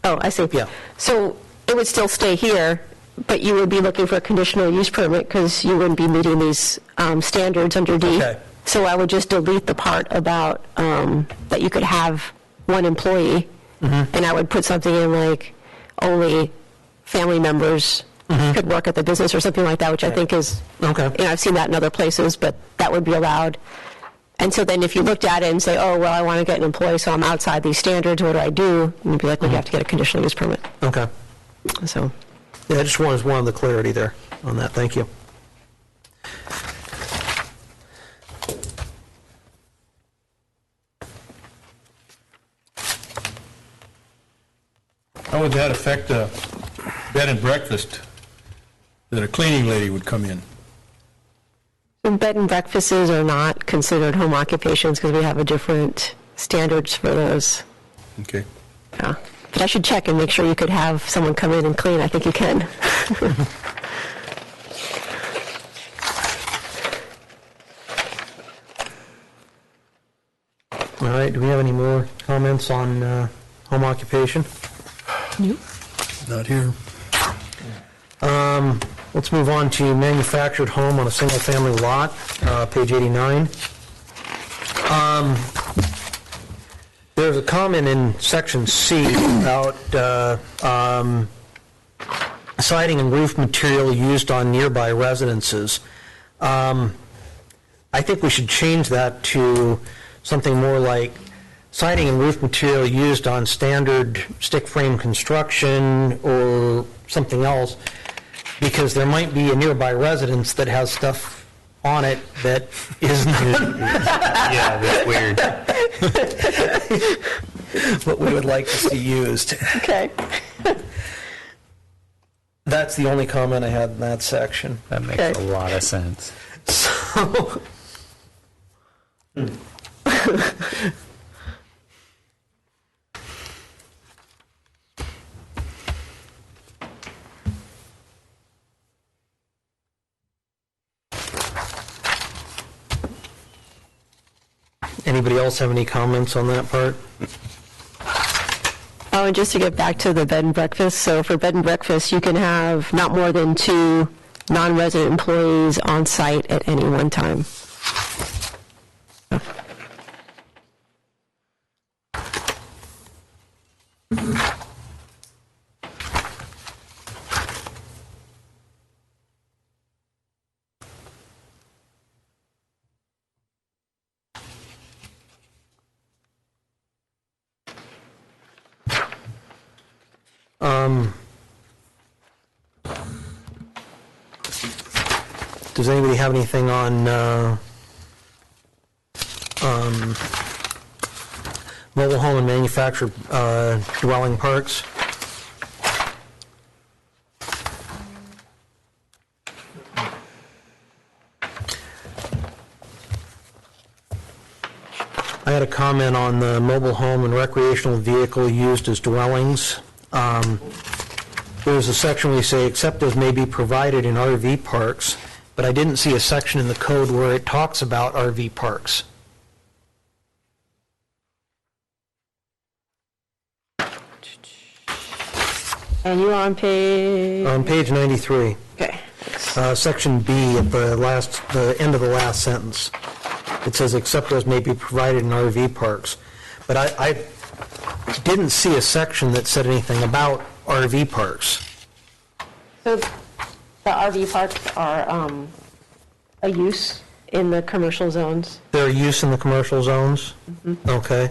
Oh, I see. Yeah. So it would still stay here, but you would be looking for a conditional use permit because you wouldn't be meeting these standards under D. Okay. So I would just delete the part about that you could have one employee, and I would put something in like only family members could work at the business or something like that, which I think is, Okay. I've seen that in other places, but that would be allowed. And so then if you looked at it and say, oh, well, I want to get an employee, so I'm outside these standards, what do I do? And you'd be like, well, you have to get a conditional use permit. Okay. So. Yeah, I just wanted the clarity there on that. Thank you. How would that affect a bed and breakfast that a cleaning lady would come in? Bed and breakfasts are not considered home occupations because we have a different standards for those. Okay. Yeah. But I should check and make sure you could have someone come in and clean. I think you can. All right, do we have any more comments on home occupation? Not here. Let's move on to manufactured home on a single-family lot, page 89. There's a comment in section C about siding and roof material used on nearby residences. I think we should change that to something more like siding and roof material used on standard stick frame construction or something else, because there might be a nearby residence that has stuff on it that is not Yeah, that's weird. what we would like to see used. Okay. That's the only comment I had in that section. That makes Okay. a lot of sense. So, anybody else have any comments on that part? Oh, and just to get back to the bed and breakfast, so for bed and breakfast, you can have not more than 2 non-resident employees on site at any one time. Does anybody have anything on mobile home and manufactured dwelling parks? I had a comment on the mobile home and recreational vehicle used as dwellings. There's a section we say, except as may be provided in RV parks, but I didn't see a section in the code where it talks about RV parks. And you're on page... On page 93, Okay. section B at the end of the last sentence. It says, except as may be provided in RV parks. But I didn't see a section that said anything about RV parks. So the RV parks are a use in the commercial zones. Their use in the commercial zones? Okay.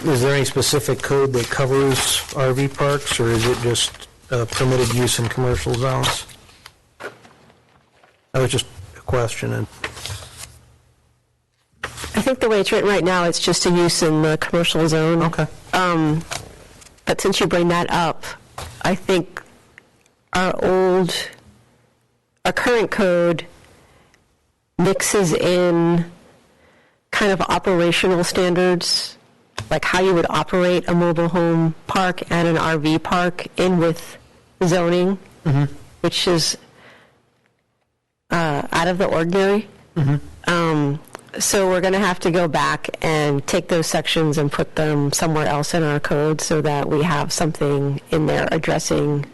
Is there any specific code that covers RV parks, or is it just permitted use in commercial zones? That was just a question. And I think the way it's written right now, it's just a use in the commercial zone. Okay. But since you bring that up, I think our current code mixes in kind of operational standards, like how you would operate a mobile home park and an RV park in with zoning, which is out of the ordinary. So we're going to have to go back and take those sections and put them somewhere else in our code so that we have something in there addressing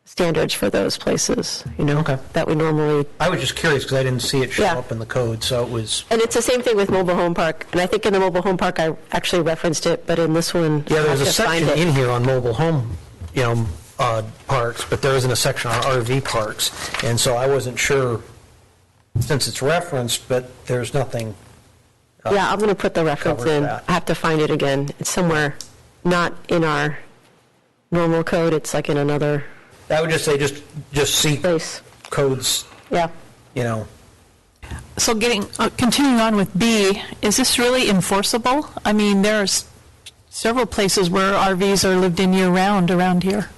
standards for those places, Okay. that we normally... I was just curious because I didn't see it show Yeah. up in the code, so it was... And it's the same thing with mobile home park, and I think in the mobile home park I actually referenced it, but in this one, Yeah, I there's have a to find section it. in here on mobile home, parks, but there isn't a section on RV parks. And so I wasn't sure, since it's referenced, but there's nothing... Yeah, I'm going to put the reference covers in. that. I have to find it again. It's somewhere not in our normal code, it's like in another I would just say, just see place. codes, Yeah. So continuing on with B, is this really enforceable? I mean, there's several places where RVs are lived in year-round around here.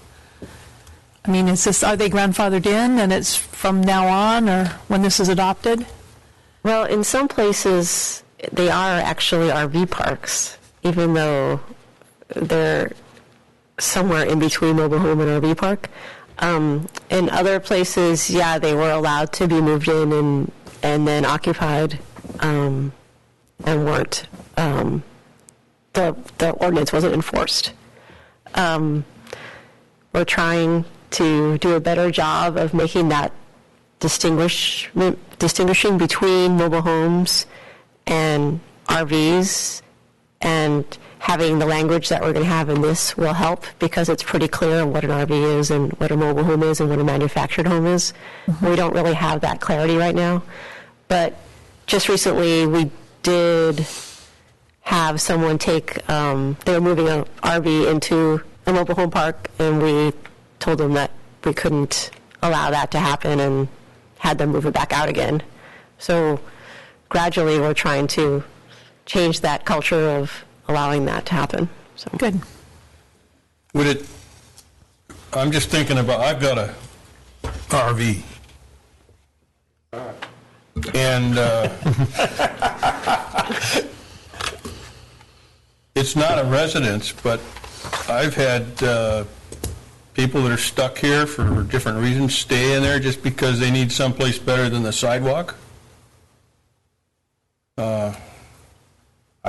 I mean, are they grandfathered in and it's from now on, or when this is adopted? Well, in some places, they are actually RV parks, even though they're somewhere in between mobile home and RV park. In other places, yeah, they were allowed to be moved in and then occupied, and weren't. The ordinance wasn't enforced. We're trying to do a better job of making that distinguishing between mobile homes and RVs, and having the language that we're going to have in this will help, because it's pretty clear what an RV is and what a mobile home is and what a manufactured home is. We don't really have that clarity right now. But just recently, we did have someone take, they were moving an RV into a mobile home park, and we told them that we couldn't allow that to happen and had them move it back out again. So gradually, we're trying to change that culture of allowing that to happen. So Good. Would it, I'm just thinking about, I've got a RV. And it's not a residence, but I've had people that are stuck here for different reasons stay in there just because they need someplace better than the sidewalk.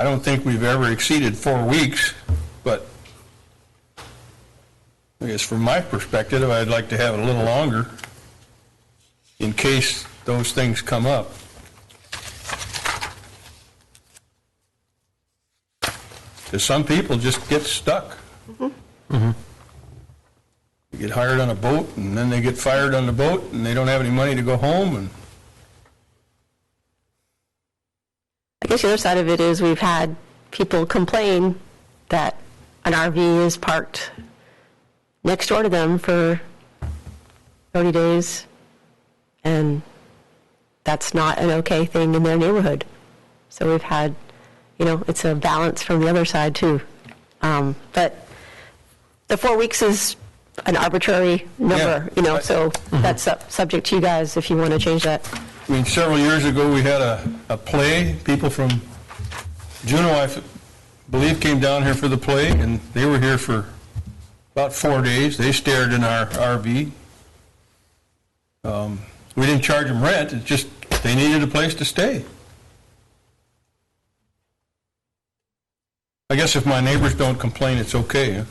I don't think we've ever exceeded 4 weeks, but I guess from my perspective, I'd like to have it a little longer in case those things come up. Because some people just get stuck. They get hired on a boat, and then they get fired on the boat, and they don't have any money to go home, and I guess the other side of it is we've had people complain that an RV is parked next door to them for 30 days, and that's not an okay thing in their neighborhood. So we've had, it's a balance from the other side too. But the 4 weeks is an arbitrary number, Yeah. So that's subject to you guys if you want to change that. I mean, several years ago, we had a play. People from Juneau, I believe, came down here for the play, and they were here for about 4 days. They stayed in our RV. We didn't charge them rent. It's just they needed a place to stay. I guess if my neighbors don't complain, it's okay. Huh?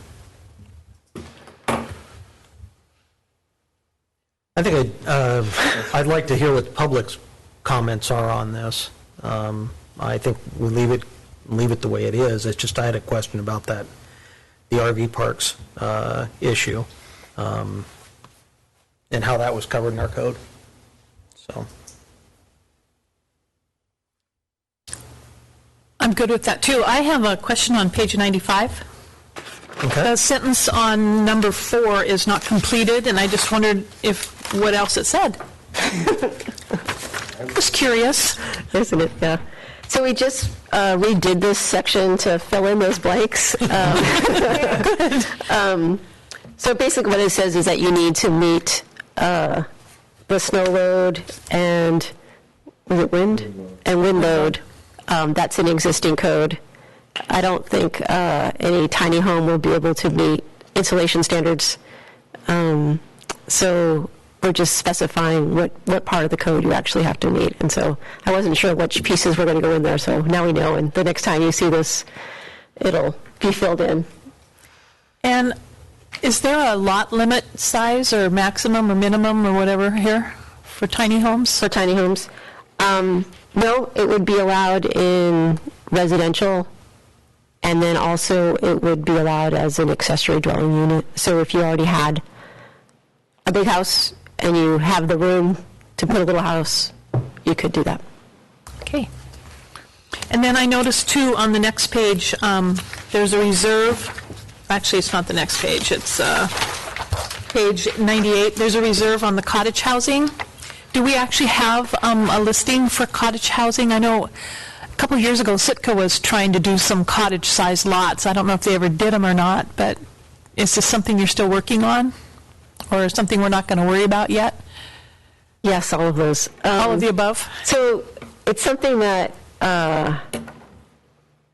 I think I'd like to hear what the public's comments are on this. I think we leave it the way it is. It's just I had a question about that, the RV parks issue, and how that was covered in our code. So I'm good with that, too. I have a question on page 95. okay. The sentence on number 4 is not completed, and I just wondered what else it said. Just curious. Isn't it? Yeah. So we just redid this section to fill in those blanks. So basically what it says is that you need to meet the snow load and, was it wind? And wind load. That's an existing code. I don't think any tiny home will be able to meet insulation standards. So we're just specifying what part of the code you actually have to meet. And so I wasn't sure which pieces were going to go in there, so now we know. And the next time you see this, it'll be filled in. And is there a lot limit size or maximum or minimum or whatever here for tiny homes? For tiny homes? No, it would be allowed in residential, and then also it would be allowed as an accessory dwelling unit. So if you already had a big house and you have the room to put a little house, you could do that. Okay. And then I noticed, too, on the next page, there's a reserve. Actually, it's not the next page. It's page 98. There's a reserve on the cottage housing. Do we actually have a listing for cottage housing? I know a couple of years ago, Sitka was trying to do some cottage-sized lots. I don't know if they ever did them or not, but is this something you're still working on? Or something we're not going to worry about yet? Yes, all of those. All of the above? So it's something that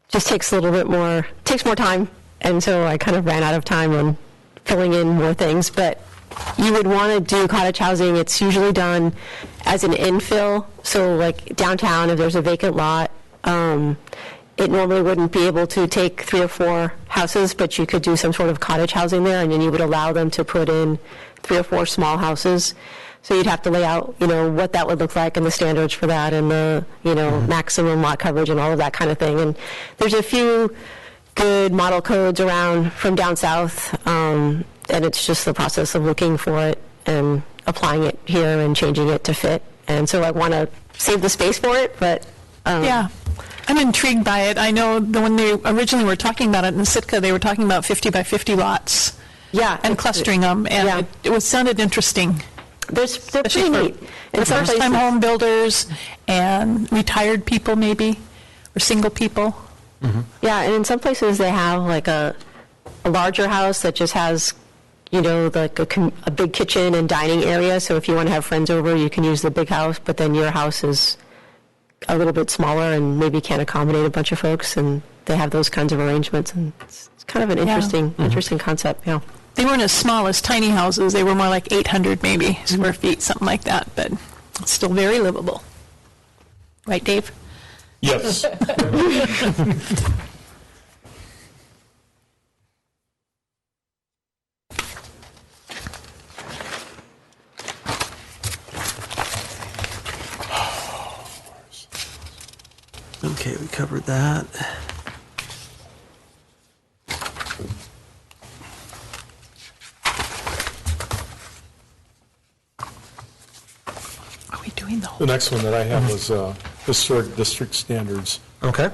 just takes a little bit more, takes more time. And so I kind of ran out of time on filling in more things. But you would want to do cottage housing. It's usually done as an infill. So like downtown, if there's a vacant lot, it normally wouldn't be able to take 3 or 4 houses, but you could do some sort of cottage housing there, and then you would allow them to put in 3 or 4 small houses. So you'd have to lay out, what that would look like and the standards for that and the, maximum lot coverage and all of that kind of thing. And there's a few good model codes around from down south, and it's just the process of looking for it and applying it here and changing it to fit. And so I want to save the space for it, but... Yeah, I'm intrigued by it. I know that when they originally were talking about it in Sitka, they were talking about 50 by 50 lots. Yeah. And clustering them, and Yeah. it sounded interesting. They're pretty neat. In some First-time places- home builders and retired people maybe, or single people. Yeah, and in some places they have like a larger house that just has, like a big kitchen and dining area. So if you want to have friends over, you can use the big house, but then your house is a little bit smaller and maybe can't accommodate a bunch of folks, and they have those kinds of arrangements. And it's kind of an interesting concept, yeah. They weren't as small as tiny houses. They were more like 800 maybe square feet, something like that, but it's still very livable. Right, Dave? Yes. Okay, we covered that. Are we doing the whole? The next one that I have was historic district standards. Okay. I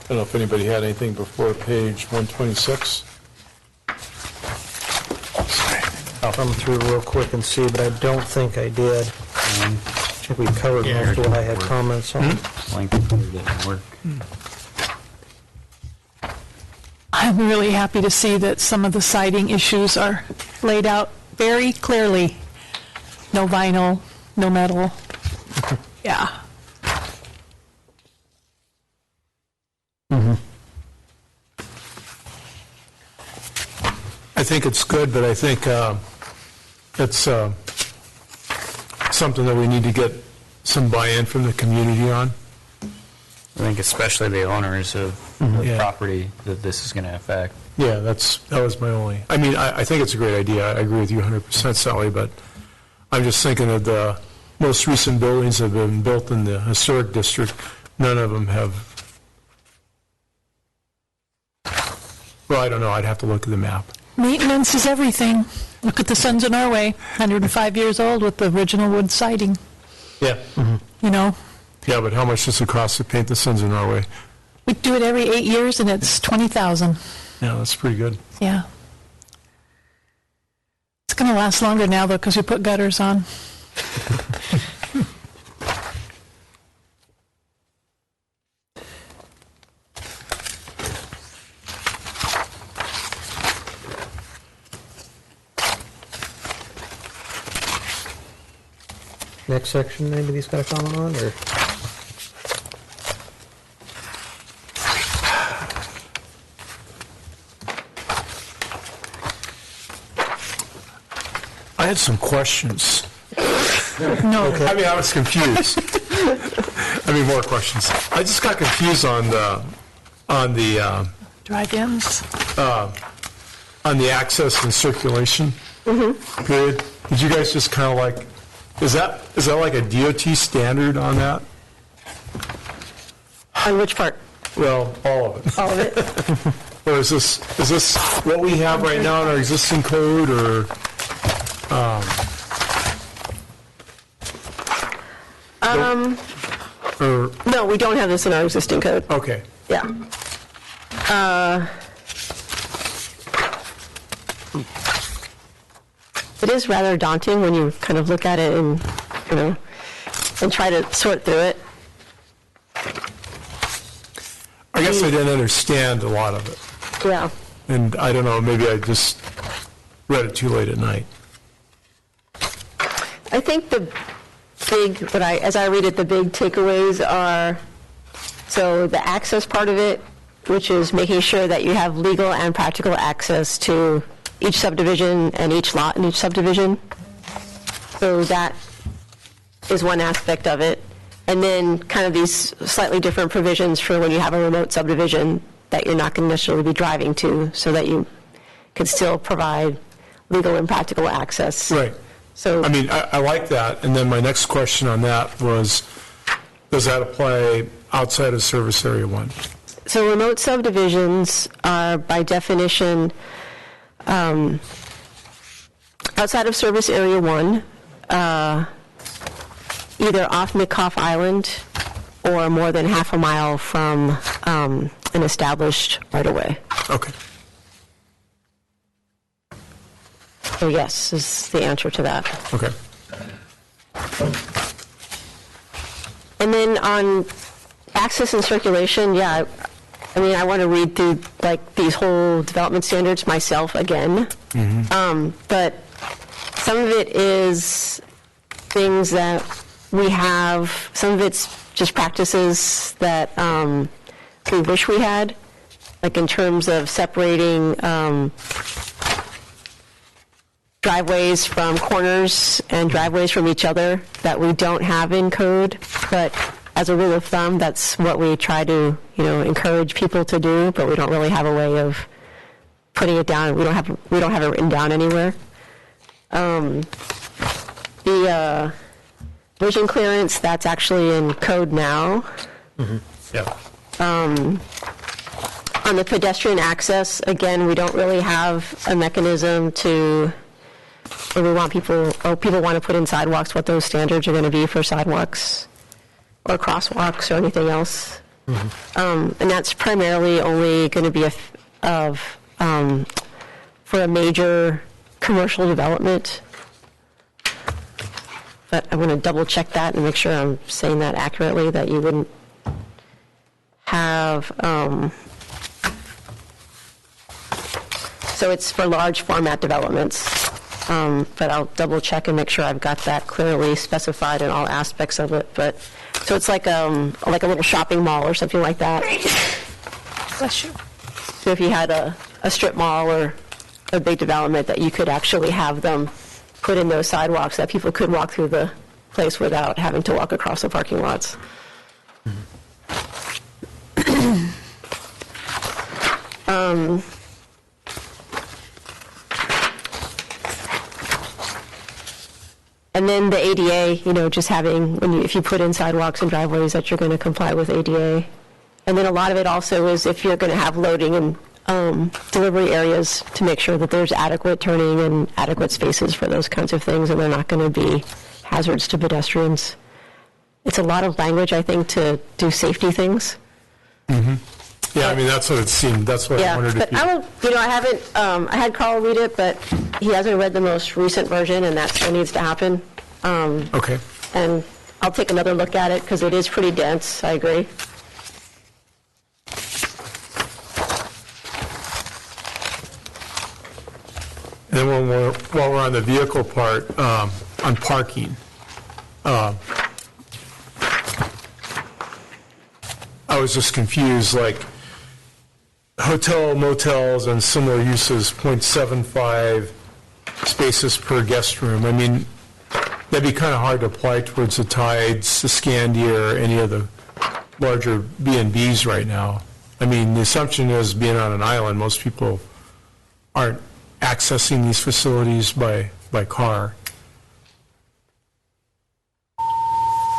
don't know if anybody had anything before page 126. I'll thumb through real quick and see, but I don't think I did. I think we covered most of what I had comments on. Didn't work. I'm really happy to see that some of the siding issues are laid out very clearly. No vinyl, no metal. Yeah. I think it's good, but I think it's something that we need to get some buy-in from the community on. I think especially the owners of the property that this is going to affect. Yeah, that was my only, I think it's a great idea. I agree with you 100%, Sally, but I'm just thinking of the most recent buildings that have been built in the historic district. None of them have, well, I don't know. I'd have to look at the map. Maintenance is everything. Look at the Sons of Norway, 105 years old with the original wood siding, Yeah. Yeah, but how much does it cost to paint the Sons of Norway? We do it every 8 years and it's $20,000. Yeah, that's pretty good. Yeah. It's going to last longer now though because we put gutters on. Next section, anybody's got a comment on, or? I had some questions. No. I was confused. More questions. I just got confused on the Drive-ins. on the access and circulation period. Did you guys just kind of like, is that like a DOT standard on that? On which part? Well, all of it. All of it? Or is this what we have right now in our existing code, or? Or, No, we don't have this in our existing code. okay. Yeah. It is rather daunting when you kind of look at it and, and try to sort through it. I guess I didn't understand a lot of it. Yeah. And I don't know, maybe I just read it too late at night. I think the big, as I read it, the big takeaways are, so the access part of it, which is making sure that you have legal and practical access to each subdivision and each lot in each subdivision. So that is one aspect of it. And then kind of these slightly different provisions for when you have a remote subdivision that you're not going to necessarily be driving to, so that you can still provide legal and practical access. Right. So, I mean, I like that, and then my next question on that was, does that apply outside of Service Area 1? so remote subdivisions are by definition outside of Service Area 1, either off Mickoff Island or more than half a mile from an established right-of-way. Okay. So yes, is the answer to that. Okay. And then on access and circulation, yeah, I mean, I want to read through like these whole development standards myself again. But some of it is things that we have, some of it's just practices that we wish we had, like in terms of separating driveways from corners and driveways from each other that we don't have in code, but as a rule of thumb, that's what we try to, encourage people to do, but we don't really have a way of putting it down. We don't have it written down anywhere. The vision clearance, that's actually in code now. Yeah. On the pedestrian access, again, we don't really have a mechanism to, or we want people want to put in sidewalks, what those standards are going to be for sidewalks or crosswalks or anything else. And that's primarily only going to be for a major commercial development. But I'm going to double check that and make sure I'm saying that accurately, that you wouldn't have, so it's for large format developments. But I'll double check and make sure I've got that clearly specified in all aspects of it. But so it's like a little shopping mall or something like that. Bless you. So if you had a strip mall or a big development, that you could actually have them put in those sidewalks that people could walk through the place without having to walk across the parking lots. And then the ADA, just having, if you put in sidewalks and driveways, that you're going to comply with ADA. And then a lot of it also is if you're going to have loading and delivery areas, to make sure that there's adequate turning and adequate spaces for those kinds of things, and they're not going to be hazards to pedestrians. It's a lot of language, I think, to do safety things. Yeah, I mean, that's what it seemed. That's what I Yeah, wondered if but I don't, I haven't, I had Carl read it, but he hasn't read the most recent version, and that still needs to happen. Okay. And I'll take another look at it, because it is pretty dense, I agree. And then while we're on the vehicle part, on parking, I was just confused, like hotel, motels, and similar uses, 0.75 spaces per guest room. I mean, that'd be kind of hard to apply towards the Tides, the Scandia, or any of the larger B&Bs right now. I mean, the assumption is, being on an island, most people aren't accessing these facilities by car.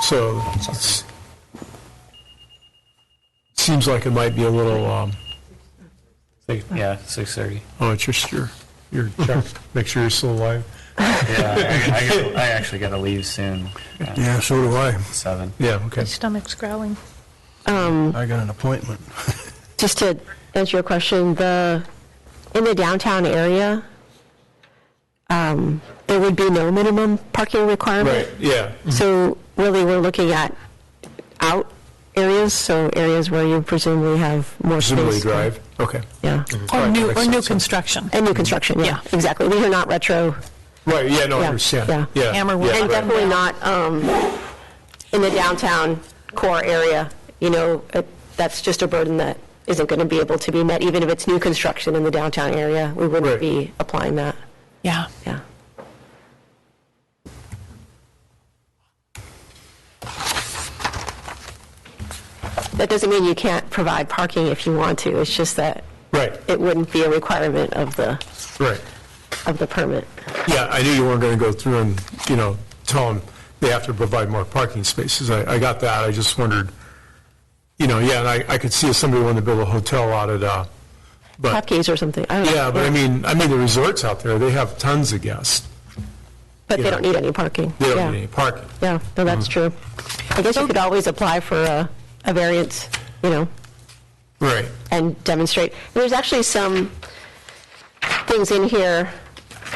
So it seems like it might be a little, Yeah, 6:30. oh, it's just your check, make sure you're still alive. Yeah, I actually got to leave soon. Yeah, so do I. 7. Yeah, okay. My stomach's growling. I got an appointment. Just to answer your question, in the downtown area, there would be no minimum parking requirement. Right, yeah. So really, we're looking at out areas, so areas where you presumably have more space. Presumably drive, okay. Yeah. Or new, makes or new sense. construction. And new construction, yeah, exactly. These are not retro. Right, yeah, no, I Yeah, understand. yeah. Yeah. Hammer work. yeah, And right. definitely not in the downtown core area. That's just a burden that isn't going to be able to be met, even if it's new construction in the downtown area. We wouldn't Right. be applying that. Yeah. Yeah. That doesn't mean you can't provide parking if you want to. It's just that Right, it wouldn't be a requirement of the. right. of the permit. Yeah, I knew you weren't going to go through and, tell them they have to provide more parking spaces. I got that. I just wondered, and I could see if somebody wanted to build a hotel out of that. But, Hotkeys or something, I don't know. yeah, but I mean, the resorts out there, they have tons of guests. But they don't need any parking. They don't Yeah. need any parking. Yeah, no, that's true. I guess you could always apply for a variance, Right. and demonstrate. There's actually some things in here,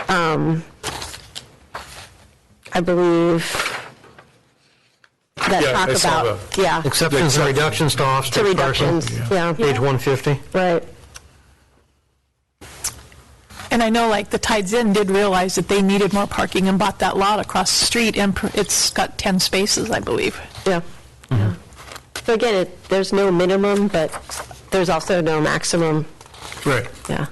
I believe, that Yeah, talk I saw about, the- yeah, Exceptions and reductions to to off-street parking. reductions, yeah, Page 150. right. And I know, like, the Tides Inn did realize that they needed more parking and bought that lot across the street, and it's got 10 spaces, I believe. Yeah. So again, there's no minimum, but there's also no maximum, Right. yeah.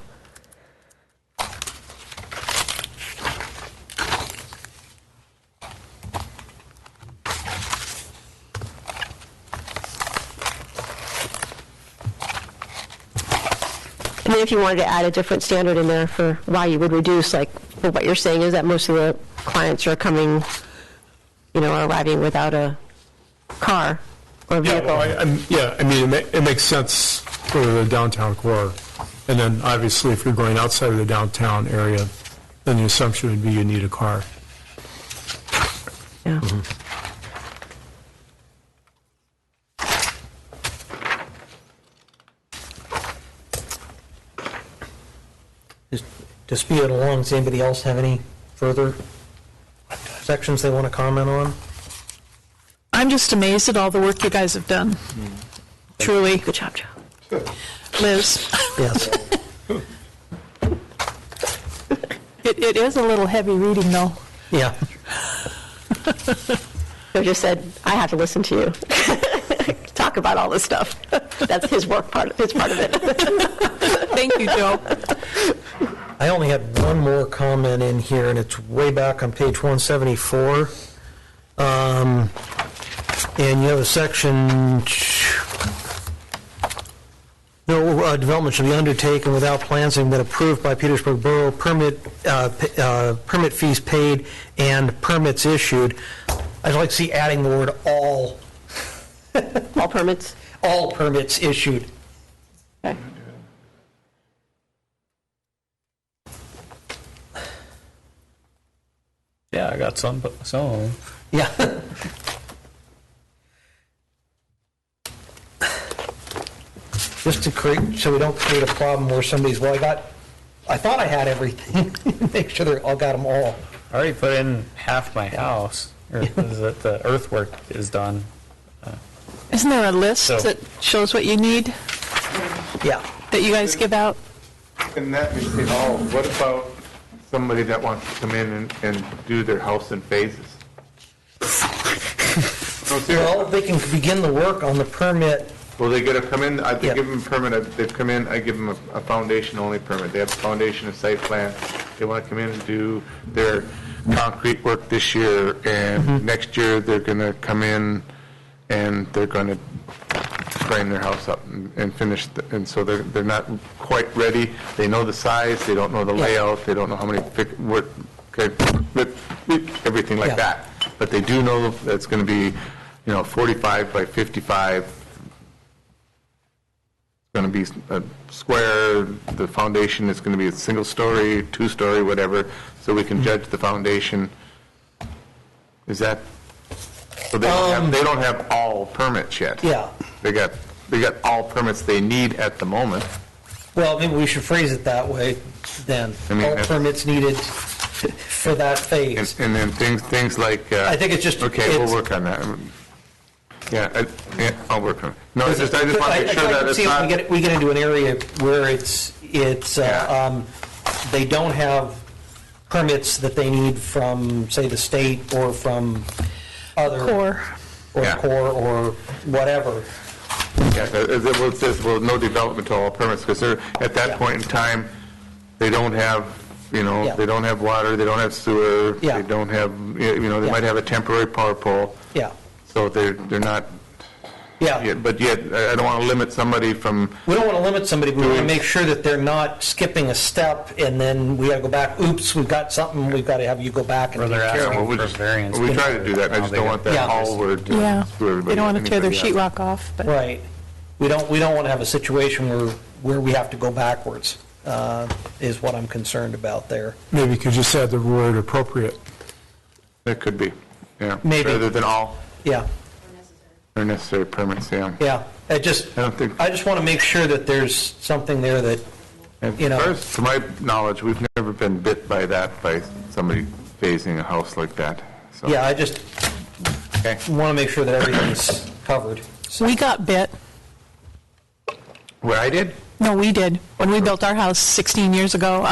And then if you wanted to add a different standard in there for why you would reduce, like, well, what you're saying is that most of the clients are coming, are arriving without a car or Yeah, vehicle. well, it makes sense for the downtown core. And then obviously if you're going outside of the downtown area, then the assumption would be you need a car. Yeah. To speed it along, does anybody else have any further sections they want to comment on? I'm just amazed at all the work you guys have done. Truly. Good job, Joe. Liz, Yes. it is a little heavy reading, though. Yeah. Joe just said, I have to listen to you talk about all this stuff. That's his part of it. Thank you, Joe. I only had one more comment in here, and it's way back on page 174. And you have a section, no development shall be undertaken without plans having been approved by Petersburg Borough, permit fees paid, and permits issued. I'd like to see adding the word all, All permits? all permits issued. Okay. Yeah, I got some of them. Yeah. Just to create, so we don't create a problem where somebody's, well, I thought I had everything. Make sure they all got them all. I already put in half my house, or that the earthwork is done. Isn't there a list So- that shows what you need Yeah. that you guys give out? And that, what about somebody that wants to come in and do their house in phases? No, seriously. Well, they can begin the work on the permit. Well, they gotta come in, I Yeah. give them a permit, they come in, I give them a foundation-only permit. They have a foundation and site plan. They wanna come in and do their concrete work this year, and next year, they're gonna come in and they're gonna frame their house up and finish, and so they're not quite ready. They know the size, they don't know the layout, they don't know how many, everything like Yeah. that. But they do know that it's gonna be, 45 by 55, going to be a square, the foundation is going to be a single-story, two-story, whatever, so we can judge the foundation. Is that, so they don't have all permits yet? Yeah. They got all permits they need at the moment. Well, maybe we should phrase it that way then. I mean, All if- permits needed for that phase. And then things like... I think it's just- Okay, we'll it's- work on that. Yeah, I'll work on it. No, I just want to make sure that it's See, if not... we get into an area where it's Yeah. they don't have permits that they need from, say, the state or from other... Core. Or Yeah. Core or whatever. Yeah, it says, well, no development to all permits, because they're, at that Yeah. point in time, they don't have, Yeah. they don't have water, they don't have sewer, Yeah. they don't have, they Yeah. might have a temporary power pole, Yeah. so they're not, Yeah. But yet, I don't want to limit somebody from, We don't want to limit somebody, but we want to make sure that they're not skipping a step, and then we got to go back, oops, we've got something, we've got to have you go back and Or take they're care of asking it. we for just, variance. we try to do that, I just don't want that Yeah. all where it Yeah. screw everybody. They don't want to tear their anybody else. sheetrock off, but Right. We don't want to have a situation where we have to go backwards, is what I'm concerned about there. Maybe you could just add the word appropriate. That could be, yeah. Maybe. Rather than all Yeah, unnecessary permits, yeah. yeah. I don't think- I just want to make sure that there's something there that, you know. To my knowledge, we've never been bit by that, by somebody phasing a house like that, so. yeah, I just Okay. want to make sure that everything's covered. we got bit. Where I did? No, we did. When we built our house 16 years ago,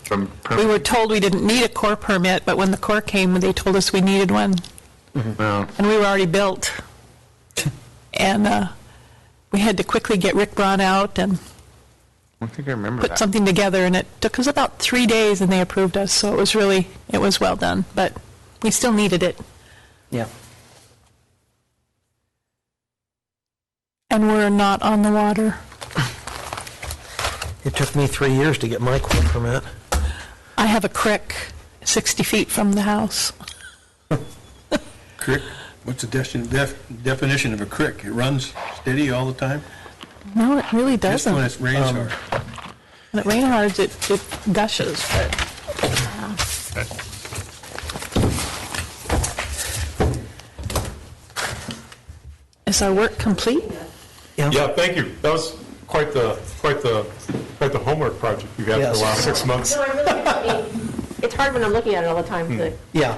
From we were told we didn't need a core permit, but when the core came, they told us we needed one. No. And we were already built. And we had to quickly get Rick Braun out and I don't think I remember put that. something together, and it took us about 3 days, and they approved us, so it was well done, but we still needed it. Yeah. And we're not on the water. It took me 3 years to get my core permit. I have a creek 60 feet from the house. Crick, what's the definition of a crick? It runs steady all the time? No, it really Just when doesn't. it rains hard. When it rains hard, it gushes, but is our work complete? Yeah, thank you. That was quite the homework project you've had Yes. for the last 6 months. No, I really, I mean, it's hard when I'm looking at it all the time to Yeah,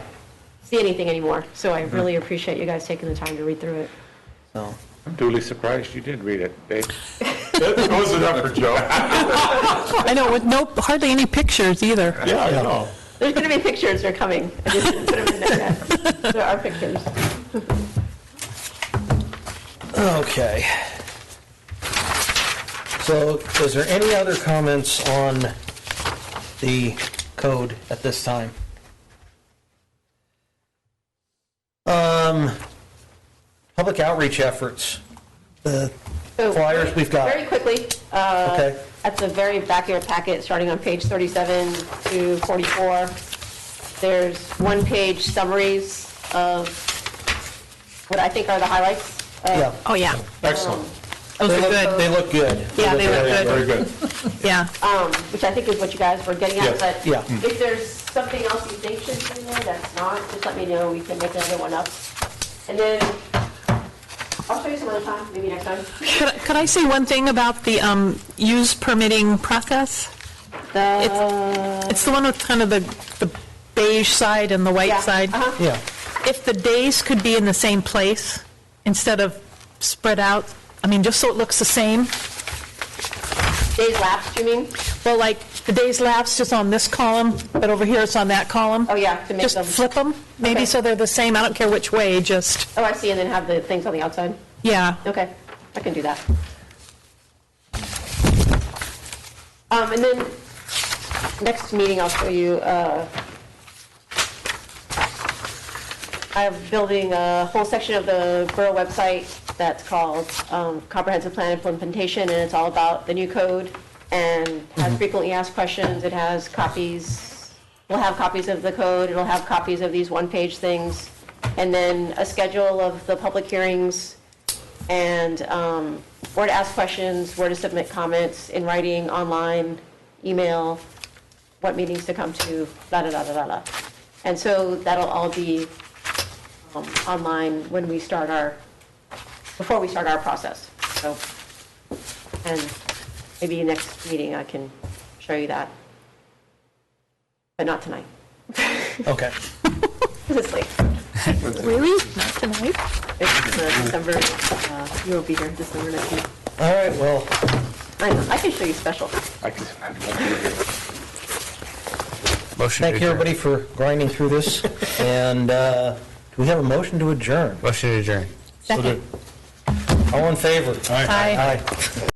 see anything anymore. So I really appreciate you guys taking the time to read through it. so, I'm duly surprised you did read it, Dave. It was an effort, Joe. I know, with hardly any pictures either. Yeah, I know. There's going to be pictures, they're coming. I just didn't put them in there yet. There are pictures. okay. So, is there any other comments on the code at this time? Public outreach efforts, the So, flyers we've got. Very quickly, Okay, at the very back of your packet, starting on page 37 to 44, there's one-page summaries of what I think are the highlights. of- yeah. Oh, yeah. Excellent. Those are good. They look good. Yeah, they look Very good. good. Yeah. Which I think is what you guys were getting at, Yes. but Yeah. if there's something else you think should be in there that's not, just let me know, we can make another one up. And then, I'll show you some other time, maybe next time. Could I say one thing about the use permitting process? It's the one with kind of the beige side and the white Yeah, side. uh-huh. Yeah, If the days could be in the same place instead of spread out, I mean, just so it looks the same. Days lapsed, you mean? Well, like, the days lapse just on this column, but over here it's on that column. Oh, yeah, to make Just them, flip them, maybe Okay. so they're the same. I don't care which way, just, oh, I see, and then have the things on the outside? yeah. Okay, I can do that. And then, next meeting, I'll show you, I'm building a whole section of the borough website that's called Comprehensive Plan Implementation, and it's all about the new code, and has frequently asked questions. It has copies, we'll have copies of the code, it'll have copies of these one-page things, and then a schedule of the public hearings, and where to ask questions, where to submit comments in writing, online, email, what meetings to come to, da da da da da da. And so that'll all be online when we start before we start our process. So, and maybe next meeting I can show you that, but not tonight, okay. because it's late. Really? Not tonight? It's December, you will be here December 19th. All right, well, I know, I can show you special. I can, Motion to thank you, adjourn. everybody, for grinding through this. And do we have a motion to adjourn? Motion to adjourn. Second. All in favor? Aye. Aye.